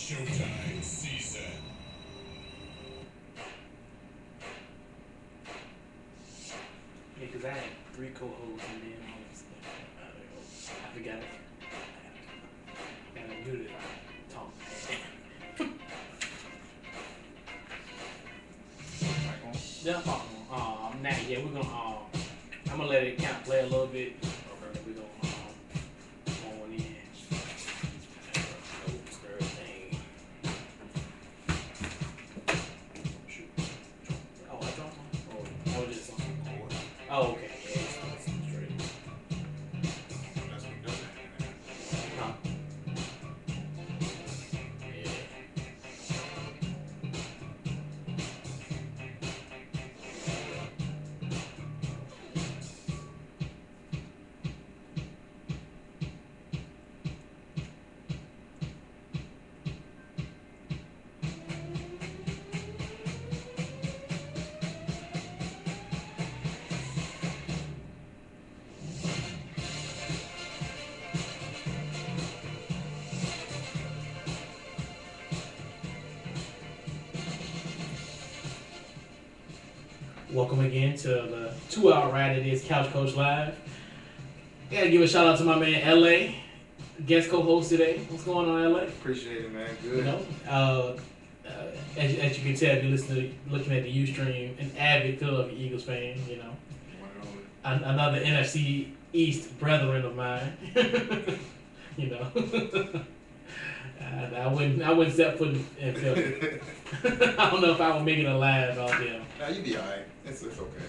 Showtime season. Yeah, because I had 3 co-hosts and then all this stuff. I forgot. Got muted. Talk. Yeah, now, yeah, we're gonna. I'm gonna let it kind of play a little bit. Okay. We're gonna go on in. Oops, everything. Shoot. Oh, I dropped one. Oh, was just something. Oh, okay. Yeah, it's straight. That's what does it. Huh? Yeah. Welcome again to the 2-hour ride it is Couch Coach Live. Gotta give a shout out to my man LA, guest co-host today. What's going on, LA? Appreciate it, man. Good. You know, as you can tell if you looking at the UStream, an avid Philadelphia Eagles fan. You know, another NFC East brethren of mine. You know, I wouldn't step foot in Philly. I don't know if I would make it alive out there. Nah, you be alright. It's okay.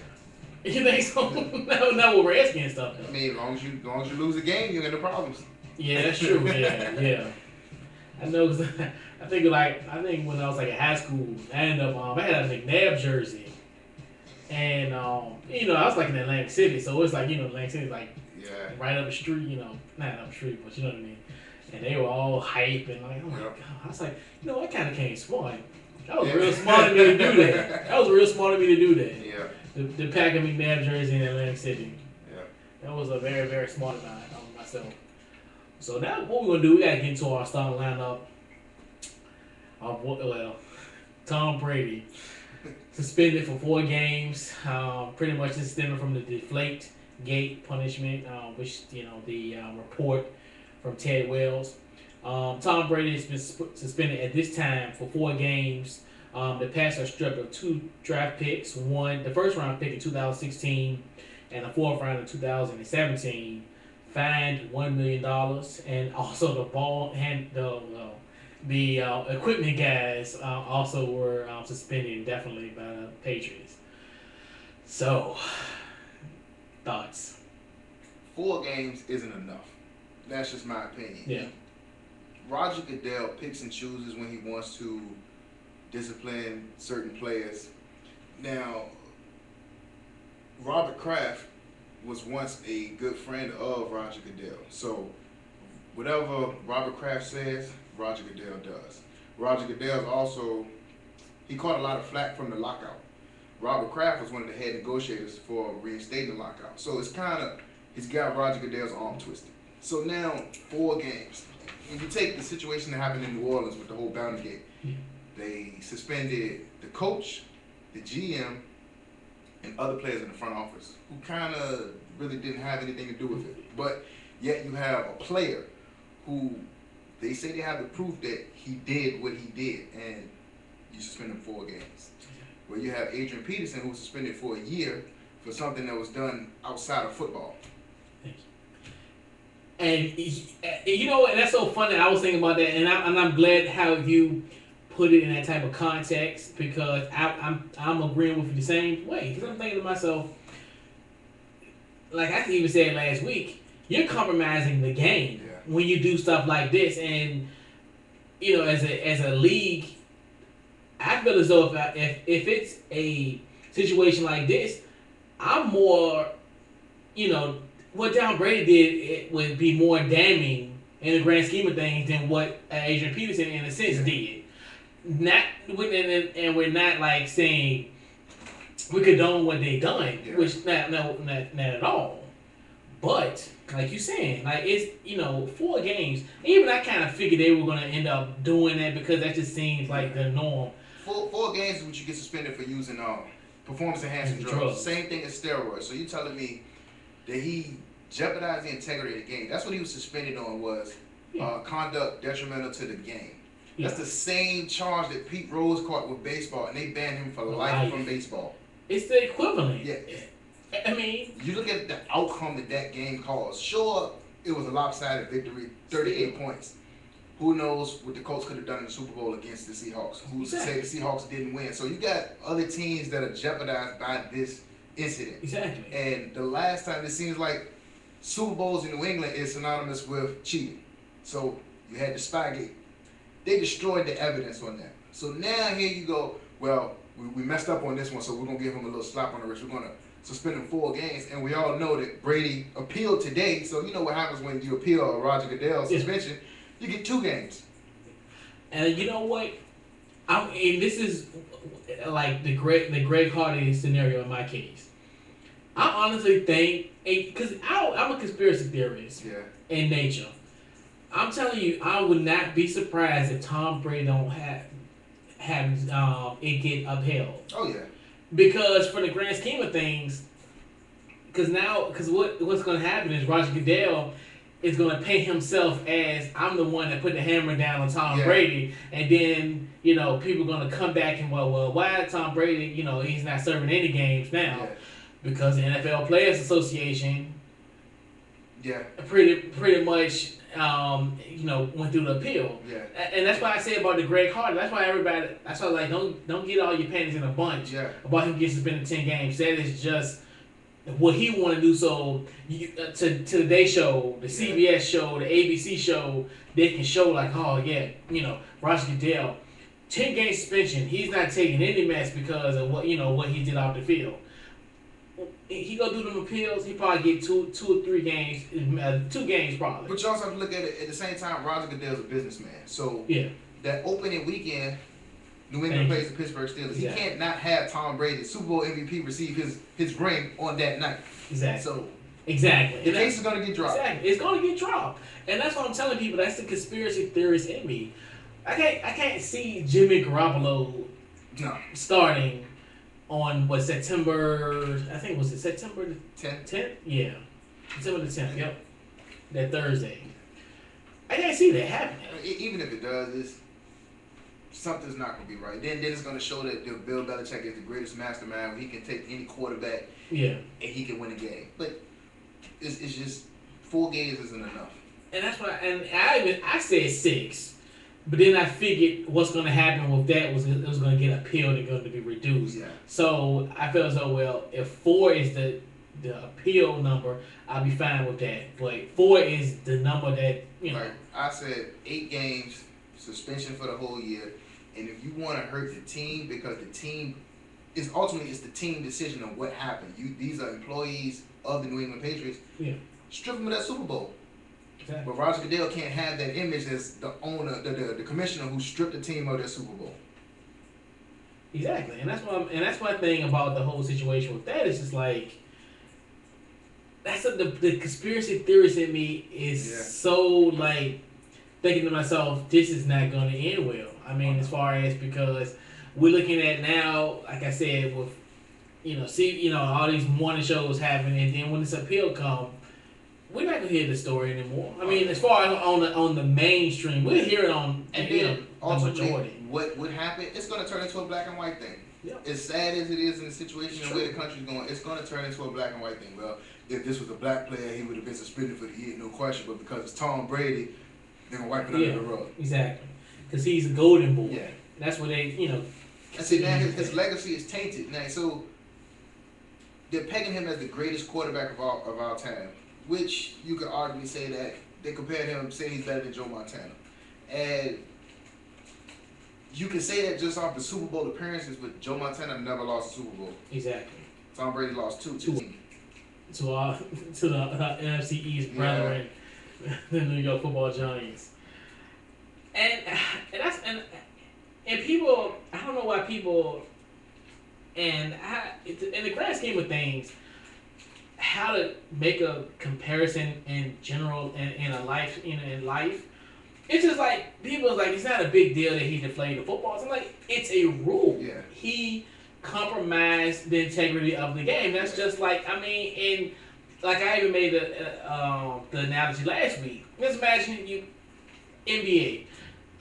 You think so? Not with Redskins and stuff. Though. I mean, as long as you lose a game, you get no problems. Yeah, that's true. Yeah. I know. 'Cause I think when I was like in high school, I ended up I had a McNabb jersey, and I was like in Atlantic City, so it's like Atlantic City's like right up the street. Not up the street, but you know what I mean. And they were all hype and like, oh my god. I was like, I kind of came smart. That was real smart of me to do that. That was real smart of me to do that. Yeah. The pack of McNabb jersey in Atlantic City. Yeah. That was a very, very smart of myself. So now what we're gonna do, we gotta get into our starting lineup. Tom Brady suspended for 4 games. Pretty much this stemming from the Deflate Gate punishment, which the report from Ted Wells. Tom Brady has been suspended at this time for 4 games. The Pats are stripped of 2 draft picks, the first round pick in 2016 and the 4th round in 2017, fined $1 million, and also the ball and the equipment guys also were suspended indefinitely by the Patriots. So, thoughts? 4 games isn't enough. That's just my opinion. Yeah. Roger Goodell picks and chooses when he wants to discipline certain players. Now, Robert Kraft was once a good friend of Roger Goodell. So, whatever Robert Kraft says, Roger Goodell does. Roger Goodell's also, he caught a lot of flack from the lockout. Robert Kraft was one of the head negotiators for reinstating the lockout. So it's he's got Roger Goodell's arm twisted. So now, 4 games. When you take the situation that happened in New Orleans with the whole bounty gate, they suspended the coach, the GM, and other players in the front office who kind of really didn't have anything to do with it. But yet you have a player who they say they have the proof that he did what he did, and you suspend him 4 games. Where you have Adrian Peterson, who was suspended for a year for something that was done outside of football. And and that's so funny. I was thinking about that, and I'm glad how you put it in that type of context, because I'm agreeing with you the same way. Because I'm thinking to myself, like I even said last week, you're compromising the game when you do stuff like this, and as a league, I feel as though if it's a situation like this, I'm more, what Tom Brady did, it would be more damning in the grand scheme of things than what Adrian Peterson in a sense did. And we're not like saying we condone what they done, which not at all. But like you saying, like it's 4 games. Even I kind of figured they were gonna end up doing that because that just seems like the norm. Four games is what you get suspended for using performance enhancing drugs. Same thing as steroids. So you telling me that he jeopardized the integrity of the game? That's what he was suspended on, was conduct detrimental to the game. That's the same charge that Pete Rose caught with baseball, and they banned him for life from baseball. It's the equivalent. Yeah. I mean, you look at the outcome that game caused. Sure, it was a lopsided victory, 38 points. Who knows what the Colts could have done in the Super Bowl against the Seahawks? Who's to say the Seahawks didn't win? So you got other teams that are jeopardized by this incident. Exactly. And the last time, it seems like Super Bowls in New England is synonymous with cheating. So you had the Spygate. They destroyed the evidence on that. So now here you go, well, we messed up on this one, so we're going to give him a little slap on the wrist. We're going to suspend him 4 games. And we all know that Brady appealed today. So you know what happens when you appeal a Roger Goodell suspension. You get 2 games. And you know what? And this is like the Greg Hardy scenario in my case. I honestly think, because I'm a conspiracy theorist in nature. I'm telling you, I would not be surprised if Tom Brady don't have it get upheld. Oh yeah. Because for the grand scheme of things, because what's going to happen is Roger Goodell is going to paint himself as, I'm the one that put the hammer down on Tom Brady, and then people are going to come back and well, why Tom Brady? He's not serving any games now because the NFL Players Association, pretty much. Went through the appeal. Yeah. And that's why I say about the Greg Hardy. That's why like don't get all your panties in a bunch about him getting suspended 10 games. That is just what he want to do. So to the Day Show, the CBS show, the ABC show, they can show like, oh yeah, Roger Goodell, 10-game suspension. He's not taking any mess because of what he did off the field. He go do them appeals. He probably get two or 3 games, 2 games probably. But you also have to look at it at the same time. Roger Goodell's a businessman, so that opening weekend, New England plays the Pittsburgh Steelers. Exactly. He can't not have Tom Brady, Super Bowl MVP, receive his ring on that night. Exactly. So the case is gonna get dropped. Exactly, it's gonna get dropped, and that's what I'm telling people. That's the conspiracy theorist in me. I can't see Jimmy Garoppolo starting on September, I think was it September the 10th? Yeah. September the 10th, yep. That Thursday. I can't see that happening. Even if it does, something's not going to be right. Then it's going to show that Bill Belichick is the greatest mastermind where he can take any quarterback and he can win a game. But it's just 4 games isn't enough. And that's why, I said 6. But then I figured what's going to happen with that was it was going to get appealed and going to be reduced. Yeah. So I felt as though, well, if 4 is the appeal number, I'll be fine with that. But 4 is the number that, Like I said, 8 games, suspension for the whole year. And if you want to hurt the team, because the team is ultimately it's the team decision on what happened. These are employees of the New England Patriots. Yeah. Strip them of that Super Bowl. Exactly. But Roger Goodell can't have that image as the owner, the commissioner who stripped the team of their Super Bowl. Exactly, and that's my thing about the whole situation with that. It's just like the conspiracy theorist in me is so like thinking to myself, this is not going to end well. I mean, as far as because we're looking at now, like I said, with all these morning shows happening, and then when this appeal comes. We're not gonna hear the story anymore. I mean, as far as on the mainstream, we'll hear it on the majority. What would happen? It's gonna turn into a black and white thing. Yep. As sad as it is in the situation and where the country's going, it's gonna turn into a black and white thing. Well, if this was a black player, he would have been suspended for the year, no question. But because it's Tom Brady, they're gonna wipe it under the rug. Exactly, because he's a golden boy. Yeah, that's what they I see now his legacy is tainted now. So they're pegging him as the greatest quarterback of our time. Which you could arguably say that they compared him, say he's better than Joe Montana. And you can say that just off the Super Bowl appearances, but Joe Montana never lost a Super Bowl. Exactly. Tom Brady lost 2. To the NFC East brethren, the New York Football Giants. And people, I don't know why people, in the grand scheme of things, how to make a comparison in general in a life in life. It's just like people like it's not a big deal that he deflated the footballs. I'm like it's a rule. Yeah. He compromised the integrity of the game. That's just like I mean, in like I even made the analogy last week. Let's imagine you NBA.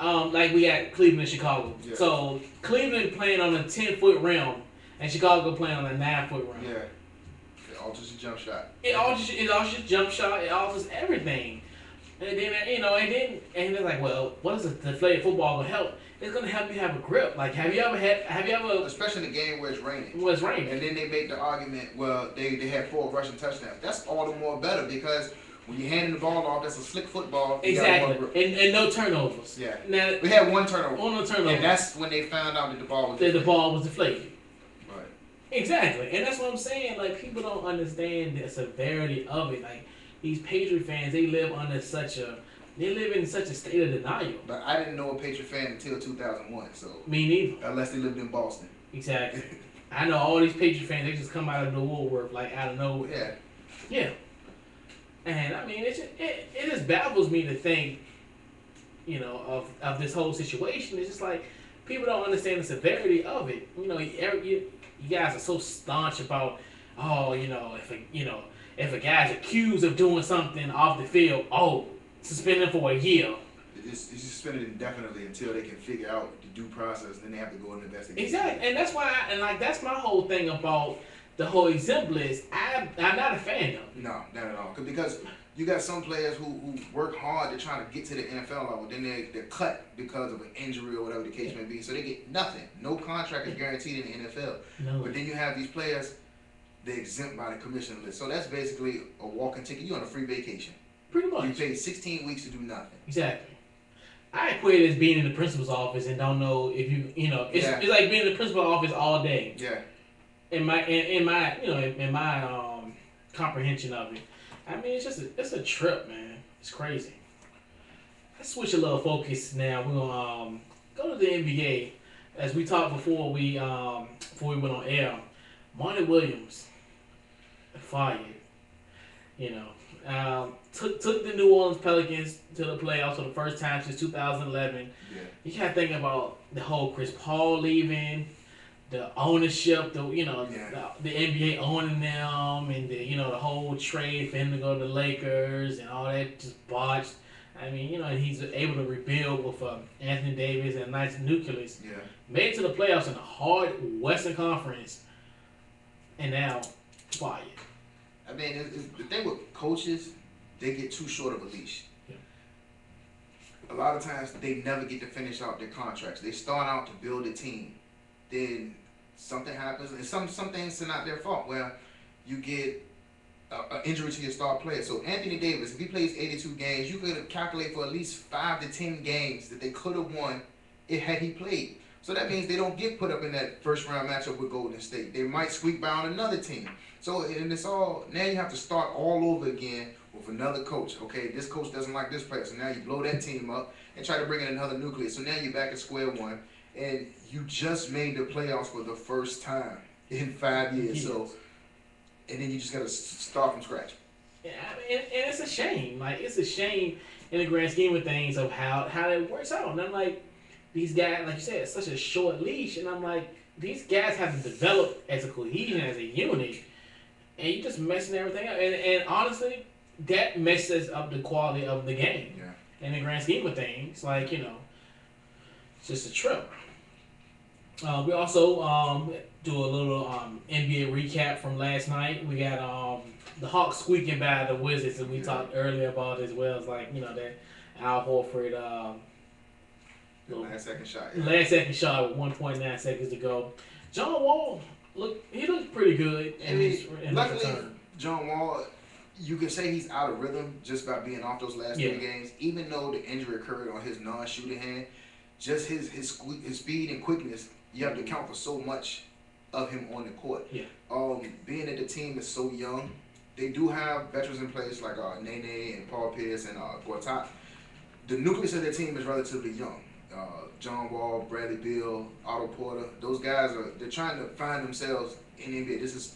Like we got Cleveland and Chicago. Yeah. So Cleveland playing on a 10-foot rim and Chicago playing on a 9-foot rim. Yeah. It alters your jump shot. It alters your jump shot. It alters everything. And then and they're like, well, what is a deflated football gonna help? It's gonna help you have a grip. Like, have you ever, Especially in a game where it's raining. was raining? And then they make the argument, well, they had 4 rushing touchdowns. That's all the more better because when you're handing the ball off, that's a slick football. You got more grip. Exactly. And no turnovers. Yeah. Now, We had 1 turnover. on the turnover. And that's when they found out that the ball was the ball was deflated. Right. Exactly. And that's what I'm saying. Like, people don't understand the severity of it. Like, these Patriot fans, they live in such a state of denial. But I didn't know a Patriot fan until 2001, so. Me neither. Unless they lived in Boston. Exactly. I know all these Patriot fans, they just come out of the woodwork, like, out of nowhere. Yeah. Yeah. And, I mean, it just baffles me to think, of this whole situation. It's just like, people don't understand the severity of it. You guys are so staunch about, if a guy's accused of doing something off the field, suspend him for a year. It's suspended indefinitely until they can figure out the due process, then they have to go and investigate. Exactly, and that's why, that's my whole thing about the whole exempt list. I'm not a fan of it. No, not at all. Because you got some players who work hard to try to get to the NFL level, then they're cut because of an injury or whatever the case may be, so they get nothing. No contract is guaranteed in the NFL. No. But then you have these players, they're exempt by the commissioner list. So that's basically a walking ticket. You're on a free vacation. Pretty much. You paid 16 weeks to do nothing. Exactly. I equate it as being in the principal's office and don't know if it's like being in the principal's office all day. Yeah. In my comprehension of it, I mean it's a trip, man. It's crazy. Let's switch a little focus now. We're gonna go to the NBA as we talked before we went on air. Monty Williams fired. Took the New Orleans Pelicans to the playoffs for the first time since 2011. Yeah. You gotta think about the whole Chris Paul leaving, the ownership, the NBA owning them, and the whole trade for him to go to the Lakers and all that just botched. I mean, he's able to rebuild with Anthony Davis and a nice nucleus. Yeah. Made it to the playoffs in a hard Western Conference, and now fired. I mean, the thing with coaches, they get too short of a leash. Yeah. A lot of times, they never get to finish out their contracts. They start out to build a team. Then something happens, and some things are not their fault, where you get an injury to your star player. So Anthony Davis, if he plays 82 games, you could calculate for at least 5 to 10 games that they could have won had he played. So that means they don't get put up in that first round matchup with Golden State. They might squeak by on another team. So, and it's all, now you have to start all over again with another coach. Okay, this coach doesn't like this player, so now you blow that team up and try to bring in another nucleus. So now you're back at square one, and you just made the playoffs for the first time in 5 years. So, and then you just got to start from scratch. Yeah, and it's a shame. Like, it's a shame in the grand scheme of things of how that works out. And I'm like, these guys, like you said, it's such a short leash, and I'm like, these guys have to develop as a cohesion, as a unit, and you just messing everything up. And honestly, that messes up the quality of the game. Yeah. In the grand scheme of things, like, it's just a trip. We also do a little NBA recap from last night. We got the Hawks squeaking by the Wizards, and we talked earlier about it as well. It's like, that Al Horford Last second shot. Yeah. Last second shot with 1.9 seconds to go. John Wall looked pretty good. Luckily, John Wall, you can say he's out of rhythm just by being off those last 3 games. Even though the injury occurred on his non-shooting hand, just his speed and quickness, you have to account for so much of him on the court. Yeah. Being that the team is so young, they do have veterans in place like Nene and Paul Pierce and Gortat. The nucleus of their team is relatively young. John Wall, Bradley Beal, Otto Porter, those guys they're trying to find themselves in the NBA.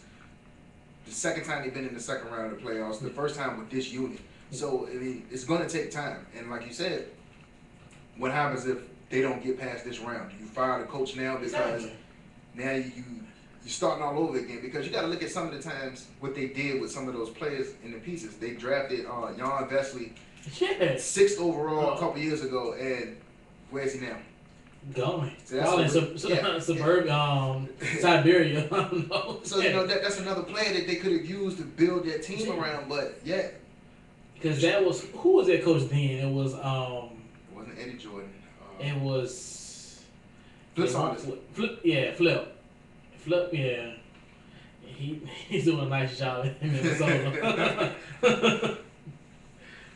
the second time they've been in the second round of the playoffs. The first time with this unit. So I mean, it's going to take time. And like you said, what happens if they don't get past this round? Do you fire the coach now because now you're starting all over again? Because you got to look at some of the times what they did with some of those players in the pieces. They drafted Jan Vesley, 6th overall a couple years ago, and where's he now? Gone. So that's suburban, Siberia. I don't know. So you know that's another player that they could have used to build their team around, but yeah. Because that was who was that coach then? It was It wasn't Eddie Jordan. it was Flip Saunders. Flip, yeah. He's doing a nice job in Minnesota.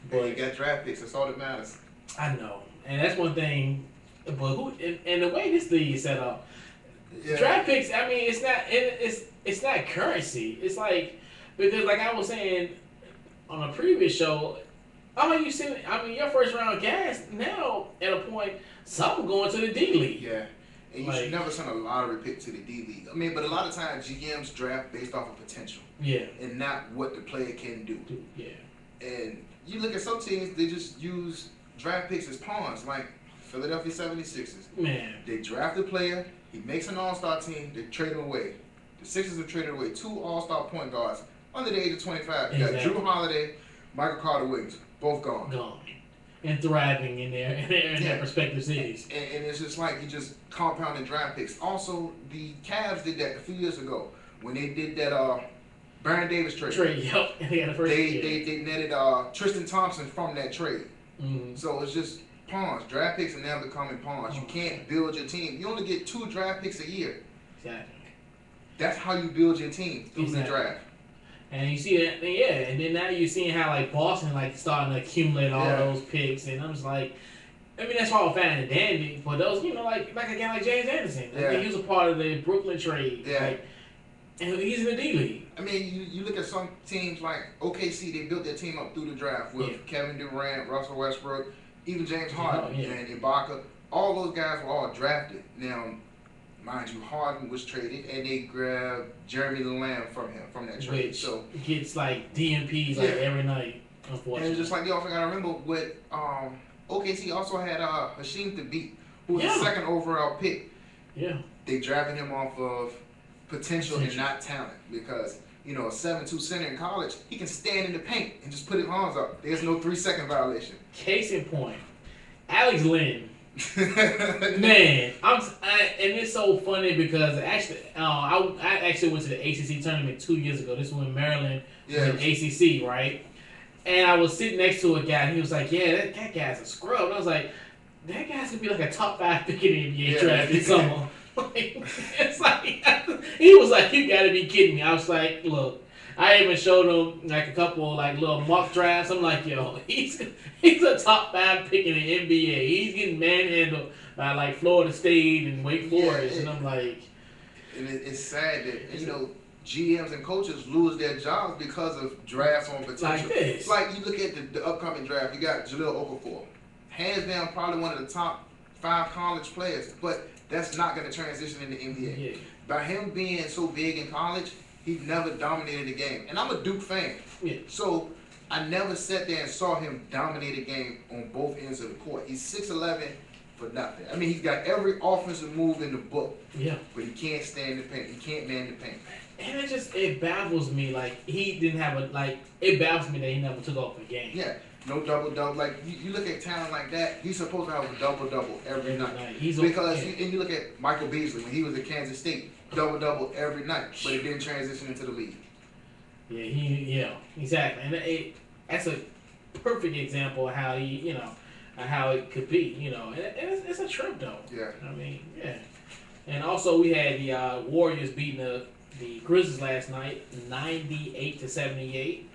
But you got draft picks. That's all that matters. I know, and that's one thing. But and the way this league is set up, draft picks. I mean, it's not currency. It's like because like I was saying on a previous show. You see, your first round guys now at a point, some going to the D League. Yeah. And you should never send a lottery pick to the D League. I mean, but a lot of times GMs draft based off of potential. Yeah. And not what the player can do. Yeah. And you look at some teams, they just use draft picks as pawns, like Philadelphia 76ers. Man. They draft a player, he makes an all-star team, they trade him away. The Sixers have traded away 2 all-star point guards under the age of 25. You got Drew Holiday, Michael Carter-Williams, both gone. Gone. And thriving in their respective cities. And it's just like you just compounding draft picks. Also, the Cavs did that a few years ago when they did that Baron Davis trade. Yep. And they got the first they netted Tristan Thompson from that trade. Mm-hmm. So it's just pawns. Draft picks are now becoming pawns. You can't build your team. You only get 2 draft picks a year. Exactly. That's how you build your team through the draft. And you see that, and then now you're seeing how like Boston like starting to accumulate all those picks, and I'm just like, I mean that's why I'm a fan of Dandy for those, like a guy like James Anderson. I mean, he was a part of the Brooklyn trade, and he's in the D League. I mean, you look at some teams like OKC, they built their team up through the draft with Kevin Durant, Russell Westbrook, even James Harden and Ibaka. All those guys were all drafted. Now, mind you, Harden was traded, and they grabbed Jeremy Lamb from that trade. Which so gets like DMPs like every night, unfortunately. And just like you also got to remember with OKC also had Hasheem Thabeet, who was the 2nd overall pick. Yeah. They drafted him off of potential and not talent because, a 7'2" center in college, he can stand in the paint and just put his arms up. There's no 3-second violation. Case in point, Alex Lynn. Man, and it's so funny because actually, I actually went to the ACC tournament 2 years ago. This was in Maryland, was in ACC, right? And I was sitting next to a guy, and he was like, "Yeah, that guy's a scrub." And I was like, "That guy's gonna be like a top 5 pick in the NBA draft this summer." It's like he was like, "You gotta be kidding me!" I was like, "Look." I even showed him like a couple like little mock drafts. I'm like, yo, he's a top 5 pick in the NBA. He's getting manhandled by like Florida State and Wake Forest, and I'm like, and it's sad that GMs and coaches lose their jobs because of drafts on potential. Like this. Like you look at the upcoming draft, you got Jahlil Okafor, hands down probably one of the top 5 college players, but that's not going to transition into NBA. Yeah. By him being so big in college, he never dominated the game. And I'm a Duke fan. Yeah. So I never sat there and saw him dominate a game on both ends of the court. He's 6'11" for nothing. I mean, he's got every offensive move in the book. Yeah. But he can't stand the paint. He can't man the paint. And it baffles me. Like, he didn't have it baffles me that he never took off a game. Yeah. No double-double. Like, you look at talent like that, he's supposed to have a double-double every night. And you look at Michael Beasley when he was at Kansas State. Double-double every night, but it didn't transition into the league. Yeah, exactly. And that's a perfect example of how how it could be, And it's a trip, though. Yeah. I mean, yeah. And also, we had the Warriors beating the Grizzlies last night, 98-78.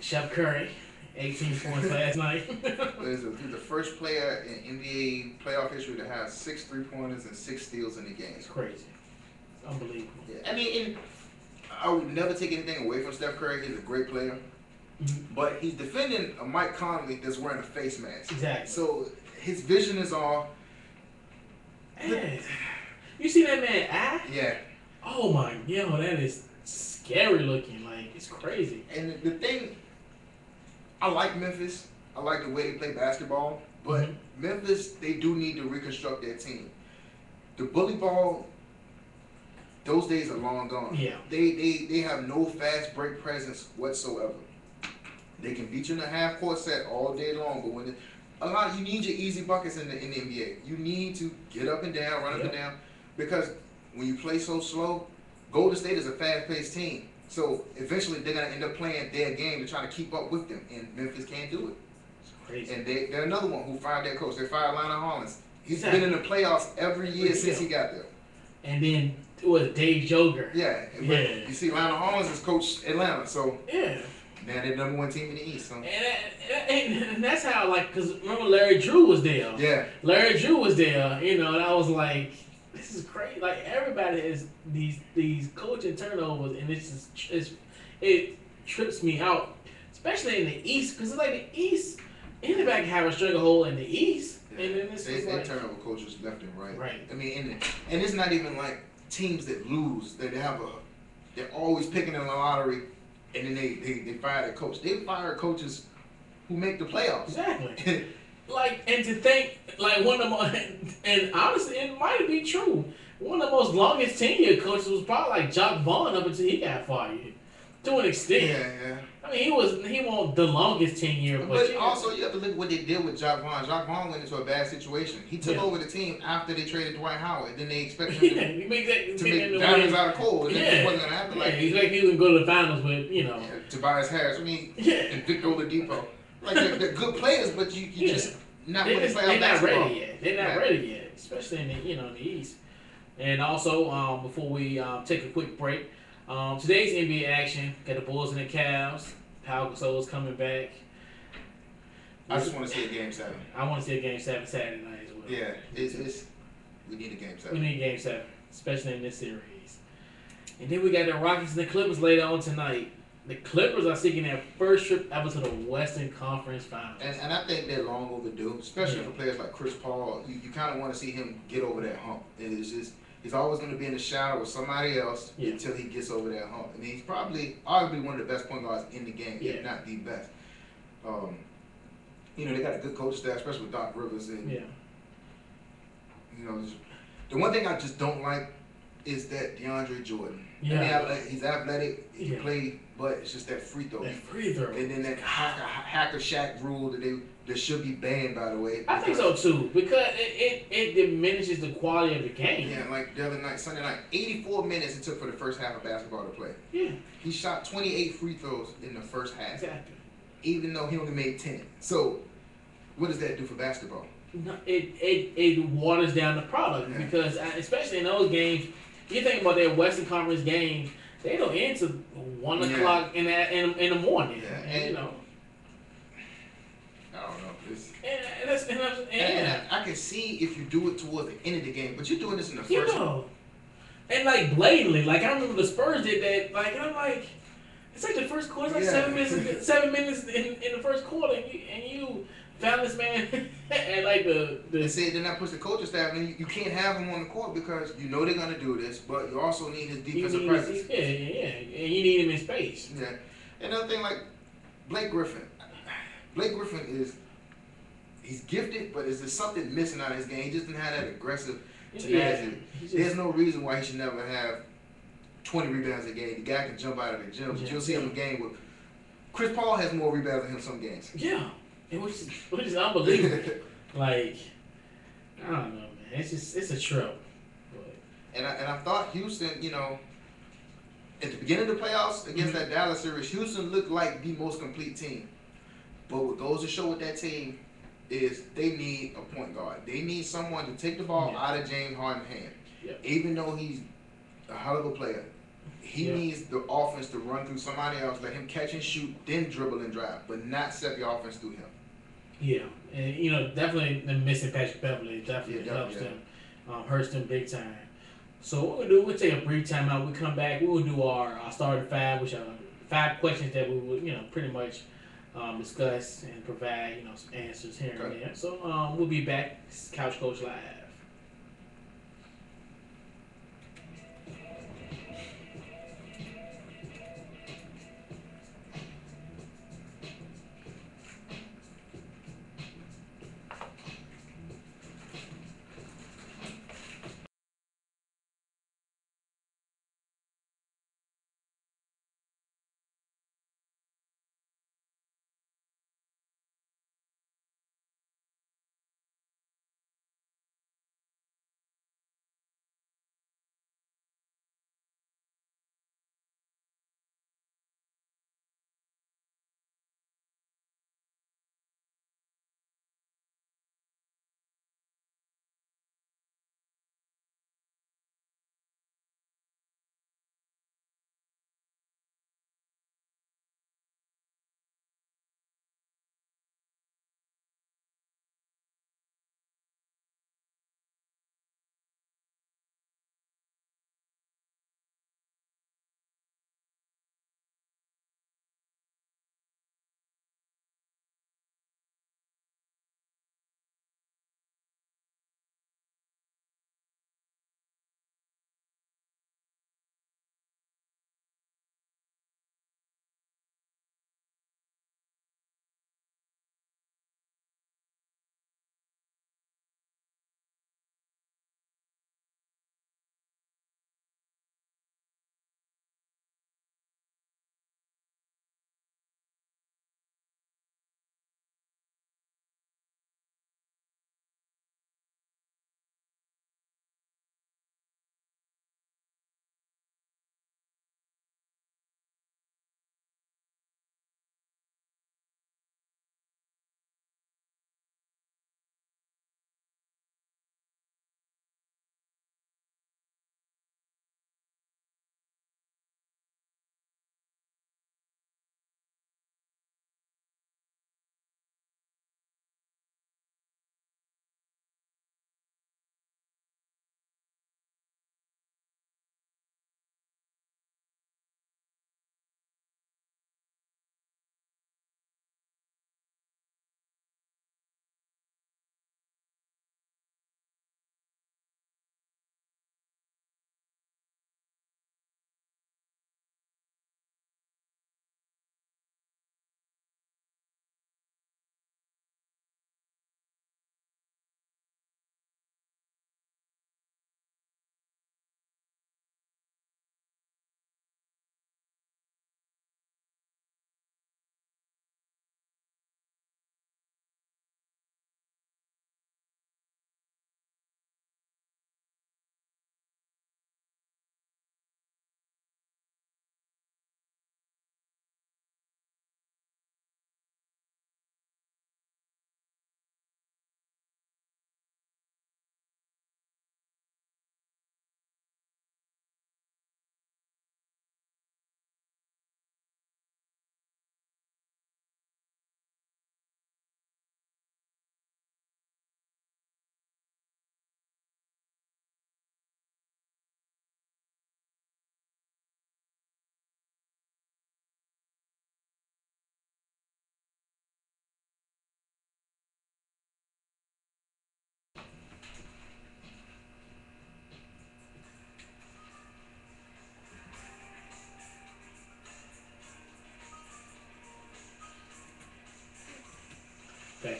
Chef Curry, 18 points last night. He's the first player in NBA playoff history to have 6 3-pointers and 6 steals in the game. It's crazy. Unbelievable. Yeah. I mean, I would never take anything away from Steph Curry. He's a great player. Mm-hmm. But he's defending a Mike Conley that's wearing a face mask. Exactly. So his vision is off. Man, you see that man eye? Yeah. Oh my, that is scary looking. Like it's crazy. And the thing, I like Memphis. I like the way they play basketball. But Memphis, they do need to reconstruct their team. The bully ball, those days are long gone. Yeah. They have no fast break presence whatsoever. They can beat you in a half court set all day long, but when you need your easy buckets in the NBA. You need to get up and down, run up and down, because when you play so slow, Golden State is a fast-paced team. So eventually they're gonna end up playing their game to try to keep up with them, and Memphis can't do it. It's crazy. And they're another one who fired their coach. They fired Lionel Hollins. He's been in the playoffs every year since he got there. And then it was Dave Joger. Yeah. You see, Lionel Hollins has coached Atlanta, so yeah. Now they're the #1 team in the East. So. And that's how, like, because remember Larry Drew was there. Yeah. Larry Drew was there, you know, and I was like, this is crazy. Like, everybody has these coaching turnovers, and it trips me out, especially in the East, because it's like the East, anybody can have a stranglehold in the East. Yeah. And then it's they like, turn over coaches left and right. Right. I mean, and it's not even like teams that lose. They're always picking in the lottery. And then they fire their coach. They fire coaches who make the playoffs. Exactly. Like, and to think, like, one of the and honestly, it might be true. One of the most longest tenure coaches was probably like Jock Vaughn up until he got fired. To an extent. Yeah. I mean, he won the longest tenure. But also, you have to look at what they did with Jock Vaughn. Jock Vaughn went into a bad situation. He took over the team after they traded Dwight Howard. Then they expected him to make diamonds out of coal. And it wasn't going to happen. Like, he's like he was going to go to the finals with, you know. Tobias Harris. I mean, and Victor Oladipo. Like, they're good players, but you just not when they play out basketball. They're not ready yet, especially in the, in the East. And also, before we take a quick break, today's NBA action, got the Bulls and the Cavs. Pau Gasol's coming back. I just want to see a Game 7. I want to see a Game 7 Saturday night as well. Yeah, we need a Game 7. We need Game 7, especially in this series. And then we got the Rockets and the Clippers later on tonight. The Clippers are seeking their first trip ever to the Western Conference Finals. And I think they're long overdue, especially for players like Chris Paul. You kind of want to see him get over that hump. And it's just, he's always going to be in the shadow with somebody else until he gets over that hump. And he's probably arguably one of the best point guards in the game, if not the best. They got a good coach staff, especially with Doc Rivers. And, the one thing I just don't like is that DeAndre Jordan. Yeah. I mean, he's athletic, he can play, but it's just that free throw. That free throw. And then that hacker Shaq rule that should be banned, by the way. I think so too, because it diminishes the quality of the game. Yeah, like the other night, Sunday night, 84 minutes it took for the first half of basketball to play. Yeah. He shot 28 free throws in the first half. Exactly. Even though he only made 10. So, what does that do for basketball? No, it waters down the product because especially in those games, you think about their Western Conference games, they don't end till 1 o'clock in the morning. Yeah, and I don't know. And I can see if you do it towards the end of the game, but you're doing this in the first. And like blatantly, like I remember the Spurs did that. Like and I'm like, it's like the first quarter, it's like 7 minutes in the first quarter, and you found this man and like the. They said then I push the coaching staff, and you can't have him on the court because you know they're gonna do this, but you also need his defensive presence. And you need him in space. Yeah, another thing like Blake Griffin. Blake Griffin he's gifted, but is there something missing out of his game? He just didn't have that aggressive tenacity. There's no reason why he should never have 20 rebounds a game. The guy can jump out of the gym, but you'll see him in a game with Chris Paul has more rebounds than him some games. Yeah. Which is unbelievable. Like, I don't know, man. It's a trip. And I thought Houston, at the beginning of the playoffs against that Dallas series, Houston looked like the most complete team. But what goes to show with that team is they need a point guard. They need someone to take the ball out of James Harden's hand. Yep. Even though he's a hell of a player, he needs the offense to run through somebody else, let him catch and shoot, then dribble and drive, but not set the offense through him. Yeah, and definitely the missing Patrick Beverly definitely helps them, hurts them big time. So what we'll do, we'll take a brief time out. We come back, we will do our starting five, which are 5 questions that we will, pretty much discuss and provide, some answers here and there. So we'll be back. This is Couch Coach Live.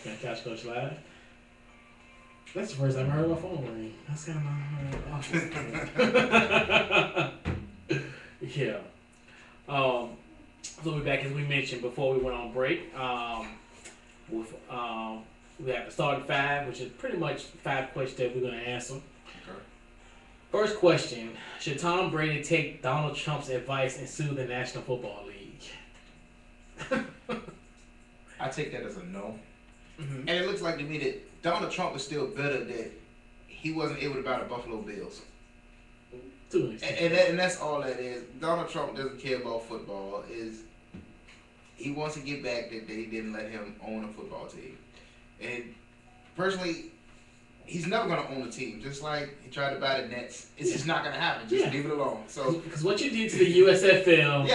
Okay, Couch Coach Live. That's the first time I heard my phone ring. That's kind of yeah. So we're back as we mentioned before we went on break. With we have the starting five, which is pretty much 5 questions that we're going to answer. Okay. First question: should Tom Brady take Donald Trump's advice and sue the National Football League? I take that as a no. Mm-hmm. And it looks like to me that Donald Trump is still better that he wasn't able to buy the Buffalo Bills. To an extent. And that's all that is. Donald Trump doesn't care about football. He wants to get back that they didn't let him own a football team. And personally, he's never going to own a team. Just like he tried to buy the Nets. It's just not going to happen. Just leave it alone. So because what you did to the USFL,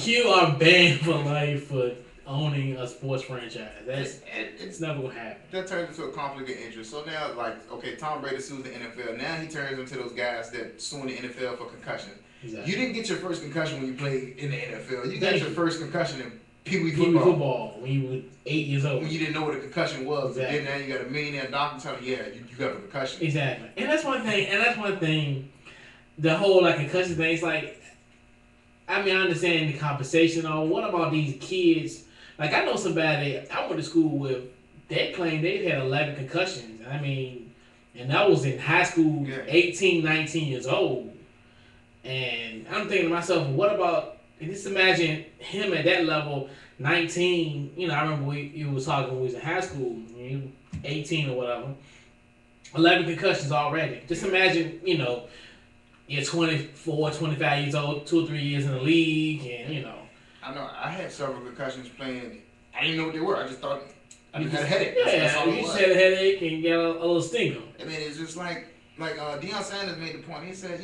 you are banned for life for owning a sports franchise. It's never going to happen. That turns into a conflict of interest. So now, okay, Tom Brady sues the NFL. Now he turns into those guys that suing the NFL for concussion. Exactly. You didn't get your first concussion when you played in the NFL. You got your first concussion in Pee Wee football when you were 8 years old. When you didn't know what a concussion was. Exactly. And then now you got a millionaire doctor telling you, you got a concussion. Exactly. And that's one thing. The whole concussion thing, it's like, I mean, I understand the compensation. What about these kids? Like, I know somebody I went to school with, they claimed they had 11 concussions. I mean, and that was in high school, 18, 19 years old. And I'm thinking to myself, what about, just imagine him at that level, 19. I remember you was talking when we was in high school, 18 or whatever. 11 concussions already. Just imagine, you're 24, 25 years old, 2 or 3 years in the league, and I know. I had several concussions playing. I didn't know what they were. I just thought I just had a headache. That's all you just had a headache and got a little stinger. I mean, it's just like Deion Sanders made the point. He said,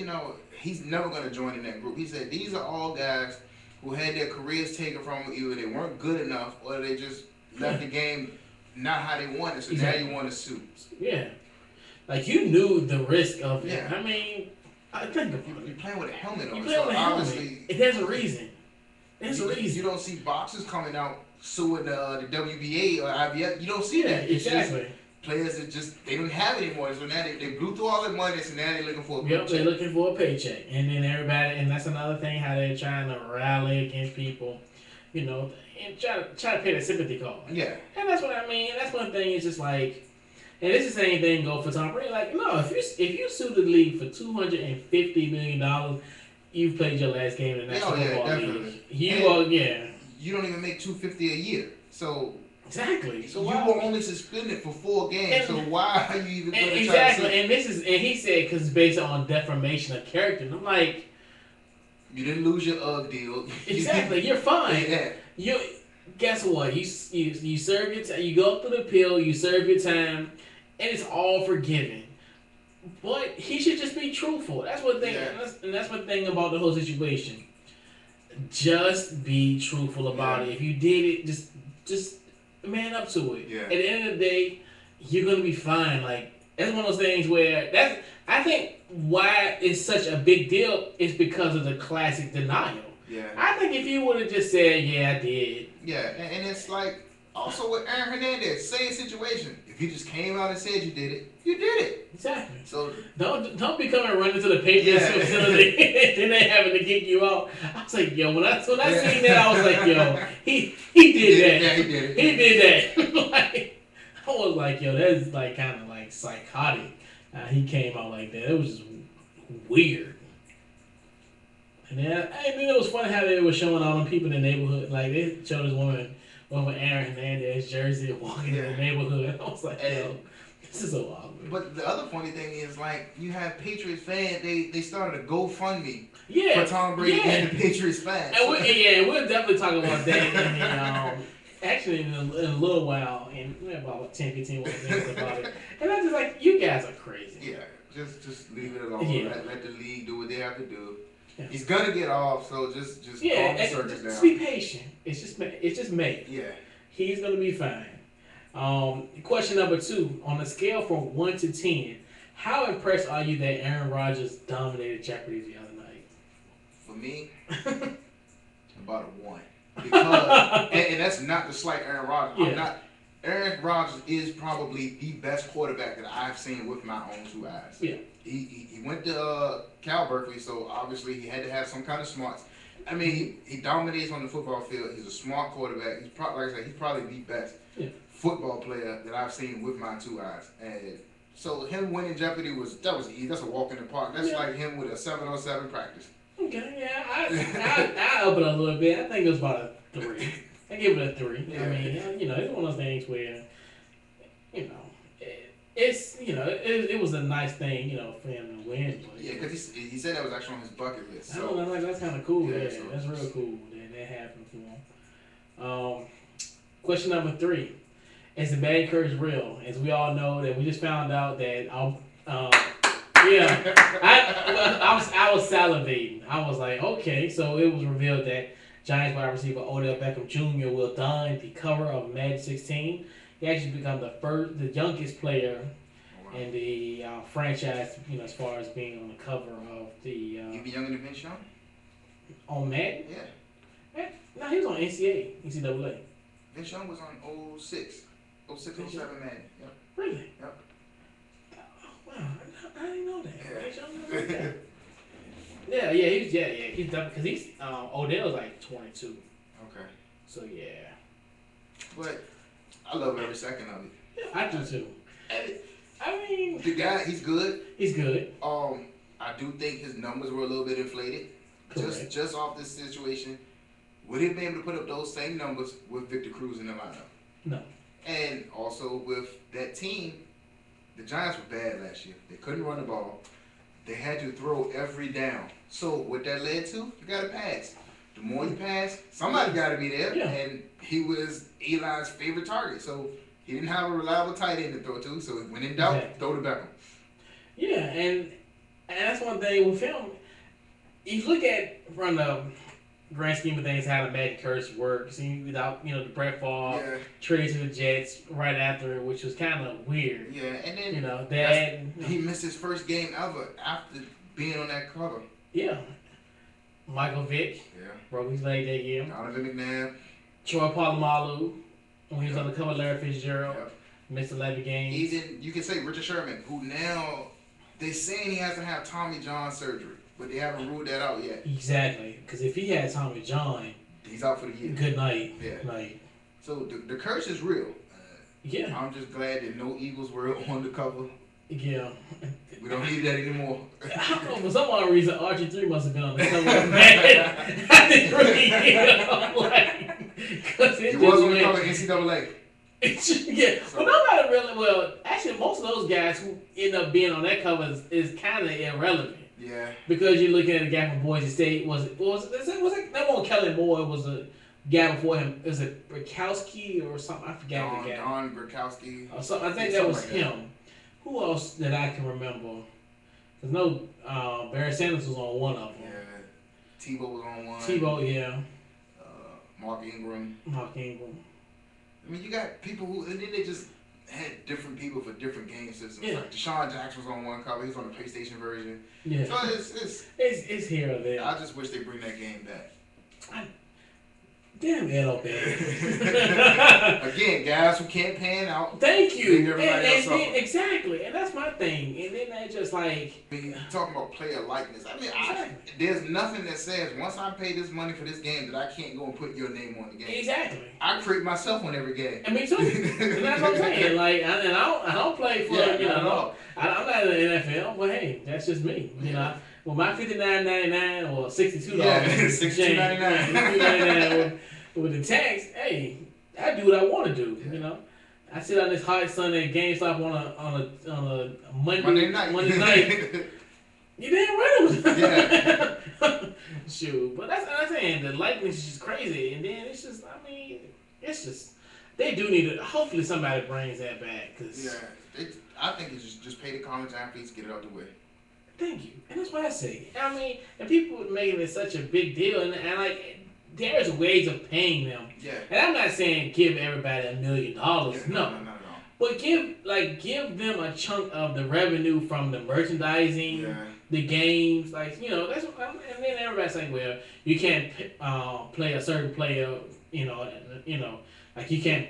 he's never going to join in that group. He said these are all guys who had their careers taken from them. Either they weren't good enough or they just left the game not how they wanted. So now you want to sue. Yeah. Like, you knew the risk of it. I mean, I think about it. You're playing with a helmet on. You're playing with a helmet. There's a reason. There's a reason. You don't see boxers coming out suing the WBA or IBF. You don't see that. It's exactly. Just players that they don't have it anymore. So now they blew through all their money. So now they're looking for a paycheck. Yep, they're looking for a paycheck. And then everybody, and that's another thing, how they're trying to rally against people, and try to pay the sympathy card. Yeah. And that's what I mean. That's one thing. It's just like, and it's the same thing go for Tom Brady. Like, no, if you sue the league for $250 million, you've played your last game in the National Football League. You don't even make $250 a year. So exactly. So you were only suspended for 4 games. So why are you even going to exactly? And he said because it's based on defamation of character. And I'm like, you didn't lose your UGG deal. Exactly. You're fine. Yeah. Guess what? You serve your time. You go through the appeal. You serve your time, and it's all forgiven. But he should just be truthful. That's one thing. And that's one thing about the whole situation. Just be truthful about it. If you did it, just man up to it. Yeah. At the end of the day, you're gonna be fine. Like, that's one of those things where I think why it's such a big deal is because of the classic denial. Yeah. I think if you would have just said, "Yeah, I did." Yeah, and it's like also with Aaron Hernandez, same situation. If you just came out and said you did it, you did it. Exactly. So don't be coming running to the paper facility then they having to kick you out. I was like, yo, when I seen that, I was like, yo, he did that. Yeah, he did it. He did that. Like, I was like, yo, that's like kind of like psychotic. He came out like that. It was just weird. And then it was funny how they were showing all them people in the neighborhood. Like, they showed this woman with Aaron Hernandez jersey walking in the neighborhood. I was like, yo, this is so awkward. But the other funny thing is, like, you have Patriots fans. They started a GoFundMe for Tom Brady and the Patriots fans. And we'll definitely talk about that. Actually, in a little while, in about 10, 15 more minutes about it. And I'm just like, you guys are crazy. Yeah, just leave it alone. Yeah. Let the league do what they have to do. Yeah. He's gonna get off, so just calm the circus down. Just be patient. It's just May. Yeah. He's gonna be fine. Question number 2: on a scale from 1 to 10, how impressed are you that Aaron Rodgers dominated Jeopardy the other night? For me, about a 1. Because and that's not to slight Aaron Rodgers. Yeah. I'm not Aaron Rodgers is probably the best quarterback that I've seen with my own two eyes. Yeah. He went to Cal Berkeley, so obviously he had to have some kind of smarts. I mean, he dominates on the football field. He's a smart quarterback. He's probably, like I said, he's probably the best football player that I've seen with my two eyes. And so him winning Jeopardy was easy. That's a walk in the park. That's like him with a 7-on-7 practice. Okay, yeah, I up it a little bit. I think it was about a 3. I give it a 3. Yeah. I mean, it's one of those things where, it's it was a nice thing, for him to win. But, yeah, because he said that was actually on his bucket list. So. I don't know, like, that's kind of cool. Yeah, Yeah, so that's real cool that happened for him. Question number 3: is the bad curse real? As we all know, that we just found out that I was salivating. I was like, okay, so it was revealed that Giants wide receiver Odell Beckham Jr. will don the cover of Madden 16. He actually become the youngest player in the franchise, as far as being on the cover of the. He'd be younger than Vince Young? On Madden? Yeah. No, he was on NCAA. Vince Young was on 06, 07 Madden. Yep. Really? Yep. Wow, I didn't know that. Yeah. Vince Young was like that. He's done because he's Odell's like 22. Okay. So yeah. But I love every second of it. Yeah, I do too. I mean, the guy, he's good. He's good. I do think his numbers were a little bit inflated. Correct. Just off this situation. Would he be able to put up those same numbers with Victor Cruz in the lineup? No. And also with that team, the Giants were bad last year. They couldn't run the ball. They had to throw every down. So what that led to, you got to pass. The more you pass, somebody got to be there. Yeah. And he was Eli's favorite target. So he didn't have a reliable tight end to throw to. So when in doubt, throw to Beckham. Yeah, and that's one thing with him. You look at from the grand scheme of things how the Madden curse works. Without the Brett Favre trade to the Jets right after it, which was kind of weird. Yeah, and then he missed his first game ever after being on that cover. Yeah. Michael Vick broke his leg that year. Donovan McNabb. Troy Polamalu, when he was on the cover of Larry Fitzgerald, missed 11 games. Even you can say Richard Sherman, who now they saying he has to have Tommy John surgery. But they haven't ruled that out yet. Exactly. Because if he had Tommy John, he's out for the year. Good night. Yeah. Like, so the curse is real. Yeah. I'm just glad that no Eagles were on the cover. Yeah. We don't need that anymore. I don't know, for some odd reason, RG3 must have been on the cover of Madden. I didn't really, because he was on the cover of NCAA. Yeah, well, nobody really. Well, actually, most of those guys who end up being on that cover is kind of irrelevant. Yeah. Because you're looking at a guy from Boise State. Was it that one Kellen Moore? It was a guy before him. Is it Brikowski or something? I forgot the guy. Don Brikowski. Or something. I think that was him. Who else that I can remember? Because Barry Sanders was on one of them. Yeah. Tebow was on one. Tebow, yeah. Mark Ingram. I mean, you got people who, and then they just had different people for different game systems. Yeah. Like Deshaun Jackson was on one cover. He was on the PlayStation version. Yeah. So it's here or there. I just wish they bring that game back. Damn LOB. Again, guys who can't pan out. Thank you. And exactly. And that's my thing. And then they just like. I mean, talking about player likeness. I mean, there's nothing that says once I pay this money for this game that I can't go and put your name on the game. Exactly. I create myself on every game. And me too. And that's what I'm saying. Like, I don't play for, I'm not in the NFL, but hey, that's just me. Well, my $59.99 or $62. Yeah, $62.99. with the tax, hey, I do what I want to do. Yeah. I sit on this hot Sunday at GameStop on a Monday night. You damn right. Yeah. Shoot, but that's what I'm saying. The likeness is just crazy, and then it's just, they do need to. Hopefully, somebody brings that back, cause I think it's just pay the college athletes, get it out the way. Thank you, and that's what I say. I mean, and people making it such a big deal, and like, there's ways of paying them. Yeah. And I'm not saying give everybody $1 million. No, not at all. But give them a chunk of the revenue from the merchandising, the games, that's what and then everybody's like, well, you can't play a certain player, like you can't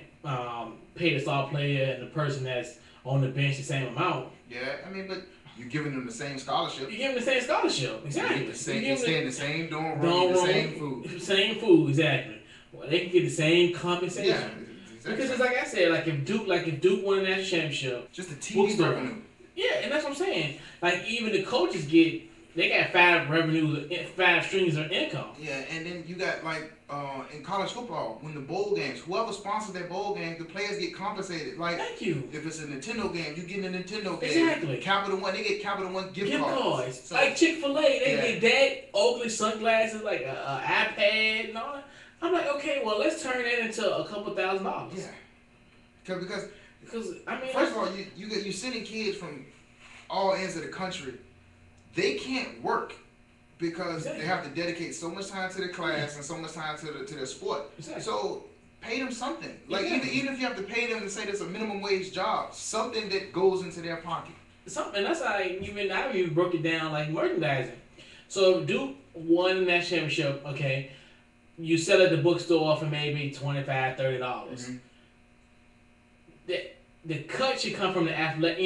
pay the star player and the person that's on the bench the same amount. Yeah, I mean, but you're giving them the same scholarship. You give them the same scholarship, exactly. They stay in the same dorm room, Dorm the room, same food. Same food, exactly. Well, they can get the same compensation. Yeah, exactly. Because it's like I said, like if Duke won a national championship, just the TV bookstore. revenue. Yeah, and that's what I'm saying. Like even the coaches they got 5 streams of income. Yeah, and then you got like in college football, when the bowl games, whoever sponsors that bowl game, the players get compensated. Like, thank you. if it's a Nintendo game, you get a Nintendo game. Exactly. Capital One, they get Capital One gift cards. So, like Chick-fil-A, they get that, Oakley sunglasses, like an iPad and all that. I'm like, okay, well, let's turn that into a couple $1,000. Yeah. Because I mean, first of all, you're sending kids from all ends of the country. They can't work because they have to dedicate so much time to the class and so much time to their sport. Exactly. So pay them something. Like exactly. even if you have to pay them to say there's a minimum wage job, something that goes into their pocket. Something that's how I even broke it down like merchandising. So if Duke won that championship, okay, you sell at the bookstore for maybe $25, $30. Mm-hmm. The cut should come from the athletic,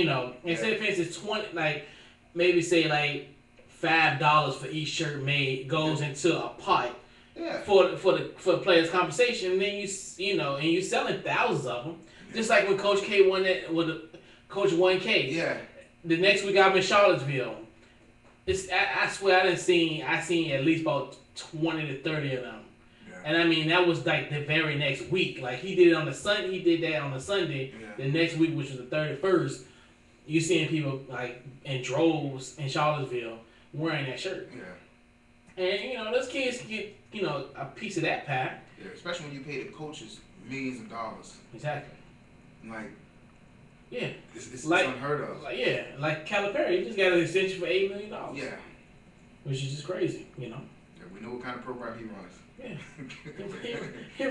instead of, for instance, 20, like maybe say like $5 for each shirt made goes into a pot for the players' compensation, and then and you selling thousands of them, just like when Coach K won that with Coach 1K. Yeah. The next week I'm in Charlottesville. I swear I seen at least about 20 to 30 of them. And I mean that was like the very next week. Like he did it on the Sunday. He did that on the Sunday. Yeah. The next week, which was the 31st, you seeing people like in droves in Charlottesville wearing that shirt. Yeah. And those kids get a piece of that pie. Yeah, especially when you pay the coaches millions of dollars. Exactly. Like. Yeah. It's like, unheard of. Like Calipari, he just got an extension for $8 million. Yeah. Which is just crazy, Yeah, we know what kind of program he runs. Yeah. he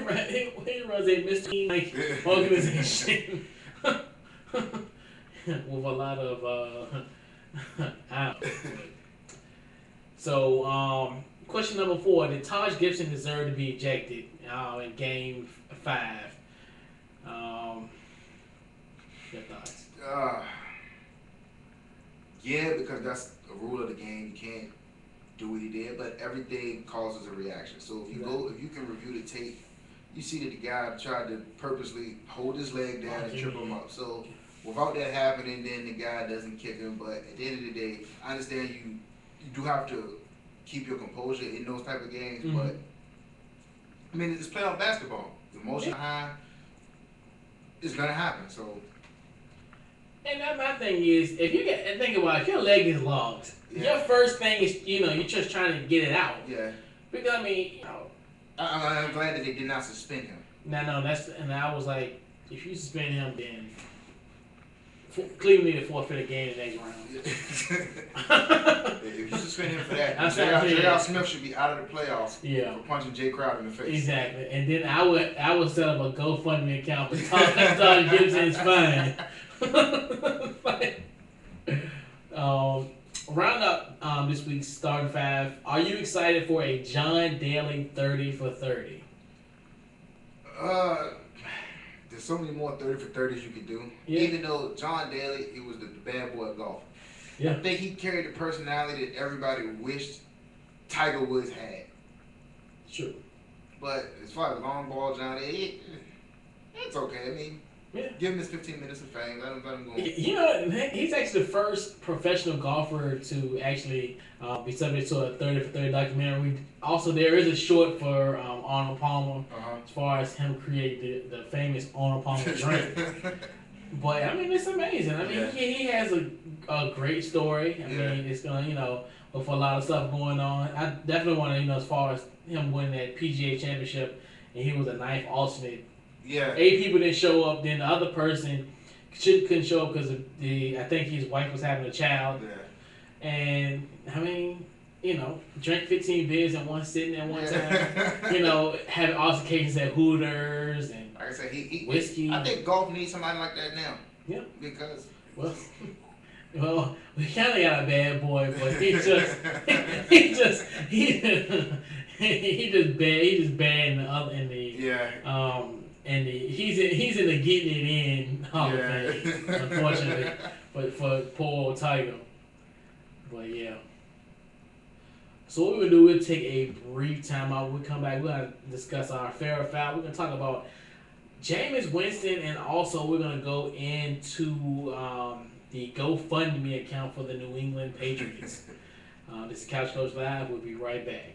runs a mystery organization with a lot of So, question number 4: did Taj Gibson deserve to be ejected in Game 5? Your thoughts? Yeah, because that's a rule of the game. You can't do what he did, but everything causes a reaction. So if you can review the tape, you see that the guy tried to purposely hold his leg down and trip him up. So without that happening, then the guy doesn't kick him. But at the end of the day, I understand you do have to keep your composure in those type of games. Mm-hmm. But I mean, it's playoff basketball. The emotion high is gonna happen. So. And my thing is, if your leg is locked, your first thing is, you're just trying to get it out. Yeah. Because I mean, I'm glad that they did not suspend him. No, and I was like, if you suspend him, then Cleveland need to forfeit a game the next round. If you suspend him for that, J.R. Smith should be out of the playoffs for punching Jay Crowder in the face. Exactly, and then I would set up a GoFundMe account for Taj Gibson's fine. Round up this week's starting 5. Are you excited for a John Daly 30 for 30? There's so many more 30 for 30s you could do. Yeah. Even though John Daly, he was the bad boy of golf. Yeah. I think he carried the personality that everybody wished Tiger Woods had. Sure. But as far as long ball, John Daly, it's okay. I mean, give him his 15 minutes of fame. Let him go. He's actually the first professional golfer to actually be subject to a 30 for 30 documentary. Also, there is a short for Arnold Palmer as far as him creating the famous Arnold Palmer drink. But I mean, it's amazing. I mean, he has a great story. I mean, it's gonna with a lot of stuff going on. I definitely want to as far as him winning that PGA championship, and he was a 9th alternate. Yeah. 8 people didn't show up. Then the other person couldn't show up because I think his wife was having a child. Yeah. And I mean, drank 15 beers in one sitting at one time. Had altercations at Hooters and like I said, he whiskey. I think golf needs somebody like that now. Yeah. Because well, we kind of got a bad boy, but he just bad in the and he's in the getting it in Hall of Fame, unfortunately, for poor old Tiger. But yeah. So what we're gonna do, we'll take a brief time out. We'll come back. We're gonna discuss our fair or foul. We're gonna talk about Jameis Winston, and also we're gonna go into the GoFundMe account for the New England Patriots. This is Couch Coach Live. We'll be right back.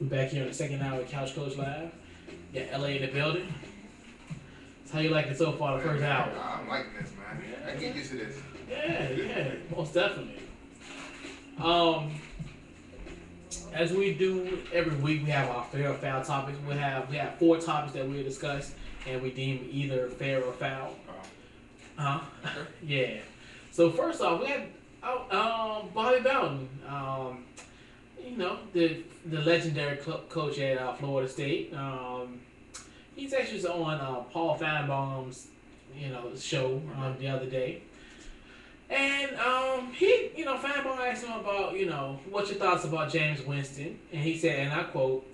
We're back here on the second hour of Couch Coach Live. Got LA in the building. How you like it so far, the first hour? I'm liking this, man. I can get used to this. Yeah, most definitely. As we do every week, we have our fair or foul topics. We have 4 topics that we'll discuss, and we deem either fair or foul. Yeah. So first off, we had Bobby Bowden. You know, the legendary coach at Florida State. He's actually on Paul Feinbaum's show the other day. And Feinbaum asked him about, what's your thoughts about James Winston? And he said, and I quote,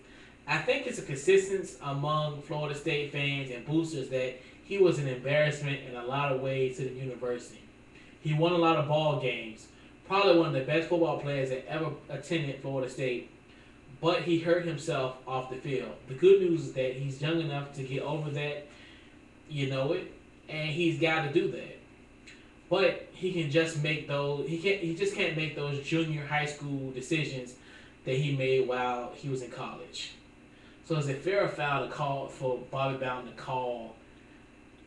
"I think it's a consistency among Florida State fans and boosters that he was an embarrassment in a lot of ways to the university. He won a lot of ball games, probably one of the best football players that ever attended Florida State, but he hurt himself off the field. The good news is that he's young enough to get over that, and he's got to do that. But he can just make those. He just can't make those junior high school decisions that he made while he was in college. So is it fair or foul to call for Bobby Bowden to call